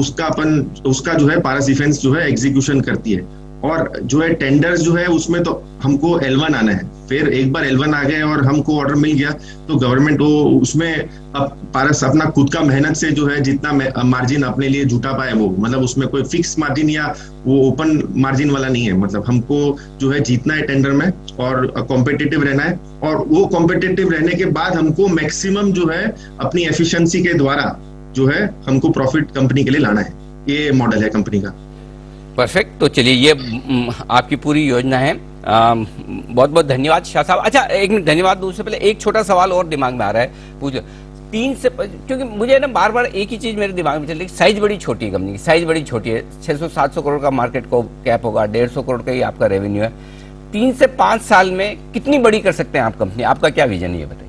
उसका जो है पारस डिफेंस जो है एग्जीक्यूशन करती है। और जो है टेंडर्स जो है उसमें तो हमको L1 आना है, फिर एक बार L1 आ गए और हमको ऑर्डर मिल गया तो गवर्नमेंट वो उसमें अब पारस अपना खुद का मेहनत से जो है जितना मार्जिन अपने लिए जुटा पाए, वो मतलब उसमें कोई फिक्स मार्जिन या वो ओपन मार्जिन वाला नहीं है। मतलब हमको जो है जीतना है टेंडर में और कॉम्पिटिटिव रहना है, और वो कॉम्पिटिटिव रहने के बाद हमको मैक्सिमम जो है अपनी एफिशिएंसी के द्वारा जो है हमको प्रॉफिट कंपनी के लिए लाना है। ये मॉडल है कंपनी का। परफेक्ट। तो चलिए, ये आपकी पूरी योजना है। बहुत बहुत धन्यवाद शाह साहब। अच्छा, एक मिनट, धन्यवाद दूँ उससे पहले एक छोटा सवाल और दिमाग में आ रहा है, पूछ, 3 से, क्योंकि मुझे ना बार बार एक ही चीज मेरे दिमाग में चल रही है, साइज बड़ी छोटी है कंपनी की, साइज बड़ी छोटी है, 600-700 करोड़ का मार्केट को कैप होगा, 150 करोड़ का ही आपका रेवेन्यू है। 3 से 5 साल में कितनी बड़ी कर सकते हैं आप कंपनी? आपका क्या विजन है, ये बताइए।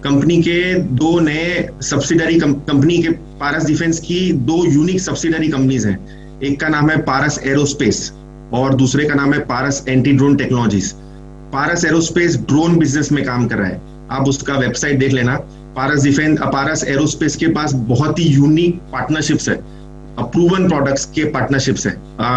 कंपनी के 2 नए सब्सिडरी कंपनी के पारस डिफेंस की 2 यूनिक सब्सिडरी कंपनीज हैं। एक का नाम है पारस एरोस्पेस और दूसरे का नाम है पारस एंटी ड्रोन टेक्नोलॉजीज। पारस एरोस्पेस ड्रोन बिजनेस में काम कर रहा है, आप उसका वेबसाइट देख लेना। पारस एरोस्पेस के पास बहुत ही यूनिक पार्टनरशिप्स है, प्रूवन प्रोडक्ट्स के पार्टनरशिप्स है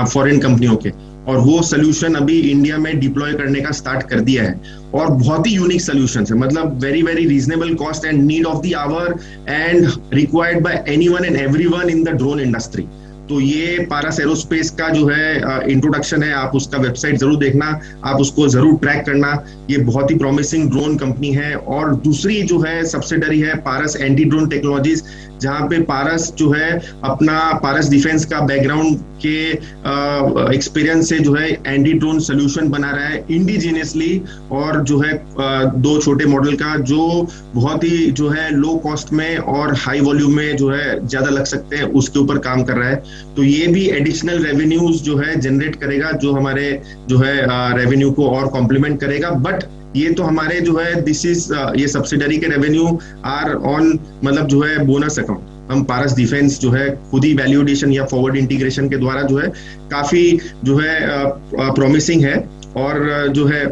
फॉरेन कंपनियों के, और वो सोल्यूशन अभी इंडिया में डिप्लॉय करने का स्टार्ट कर दिया है। और बहुत ही यूनिक सोल्यूशंस है, मतलब very very reasonable cost and need of the our and required by anyone and everyone in the drone industry. तो ये पारस एरोस्पेस का जो है इंट्रोडक्शन है, आप उसका वेबसाइट जरूर देखना, आप उसको जरूर ट्रैक करना। ये बहुत ही प्रॉमिसिंग ड्रोन कंपनी है। और दूसरी जो है सब्सिडरी है पारस एंटी ड्रोन टेक्नोलॉजीज, जहां पे पारस जो है अपना पारस डिफेंस का बैकग्राउंड के एक्सपीरियंस से जो है एंटी ड्रोन सोल्यूशन बना रहा है इंडिजिनियसली, और जो है 2 छोटे मॉडल का जो बहुत ही जो है लो कॉस्ट में और हाई वॉल्यूम में जो है ज्यादा लग सकते हैं, उसके ऊपर काम कर रहा है। तो ये भी एडिशनल रेवेन्यूज जो है जनरेट करेगा, जो हमारे जो है रेवेन्यू को और कॉम्प्लीमेंट करेगा। बट ये तो हमारे जो है ये सब्सिडरी के रेवेन्यू आर ऑन, मतलब जो है बोनस अकाउंट। हम पारस डिफेंस जो है खुद ही वैल्यू एडिशन या फॉरवर्ड इंटीग्रेशन के द्वारा जो है काफी जो है प्रॉमिसिंग है। और जो है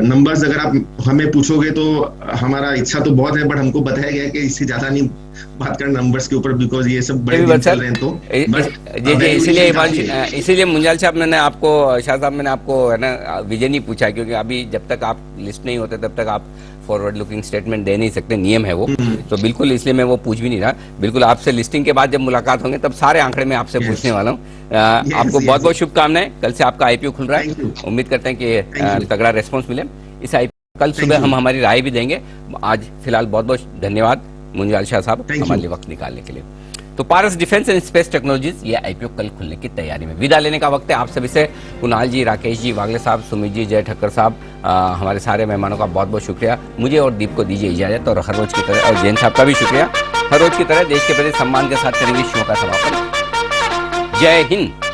नंबर्स अगर आप हमें पूछोगे तो हमारा इच्छा तो बहुत है, बट हमको बताया गया कि इससे ज्यादा नहीं बात करना नंबर्स के ऊपर, बिकॉज ये सब बड़े दिन चल रहे हैं। तो इसीलिए मुंजाल साहब मैंने आपको, शाह साहब मैंने आपको है ना विजन ही पूछा, क्योंकि अभी जब तक आप लिस्ट नहीं होते तब तक आप फॉरवर्ड लुकिंग स्टेटमेंट दे नहीं सकते, नियम है वो। तो बिल्कुल इसलिए मैं वो पूछ भी नहीं रहा। बिल्कुल आपसे लिस्टिंग के बाद जब मुलाकात होंगे तब सारे आंकड़े मैं आपसे पूछने वाला हूँ। आपको बहुत बहुत शुभकामनाएं। कल से आपका IPO खुल रहा है, उम्मीद करते हैं कि तगड़ा रेस्पॉन्स मिले इस IPO। कल सुबह हम हमारी राय भी देंगे। आज फिलहाल बहुत बहुत धन्यवाद मुंजाल शाह साहब हमारे लिए वक्त निकालने के लिए। तो पारस डिफेंस एंड स्पेस टेक्नोलॉजीज, ये IPO कल खुलने की तैयारी में। विदा लेने का वक्त है आप सभी से। कुणाल जी, राकेश जी, वागले साहब, सुमित जी, जय ठक्कर साहब, हमारे सारे मेहमानों का बहुत बहुत शुक्रिया। मुझे और दीप को दीजिए इजाजत, और हर रोज की तरह, और जैन साहब का भी शुक्रिया। हर रोज की तरह देश के प्रति सम्मान के साथ करेंगे शो का समापन। जय हिंद।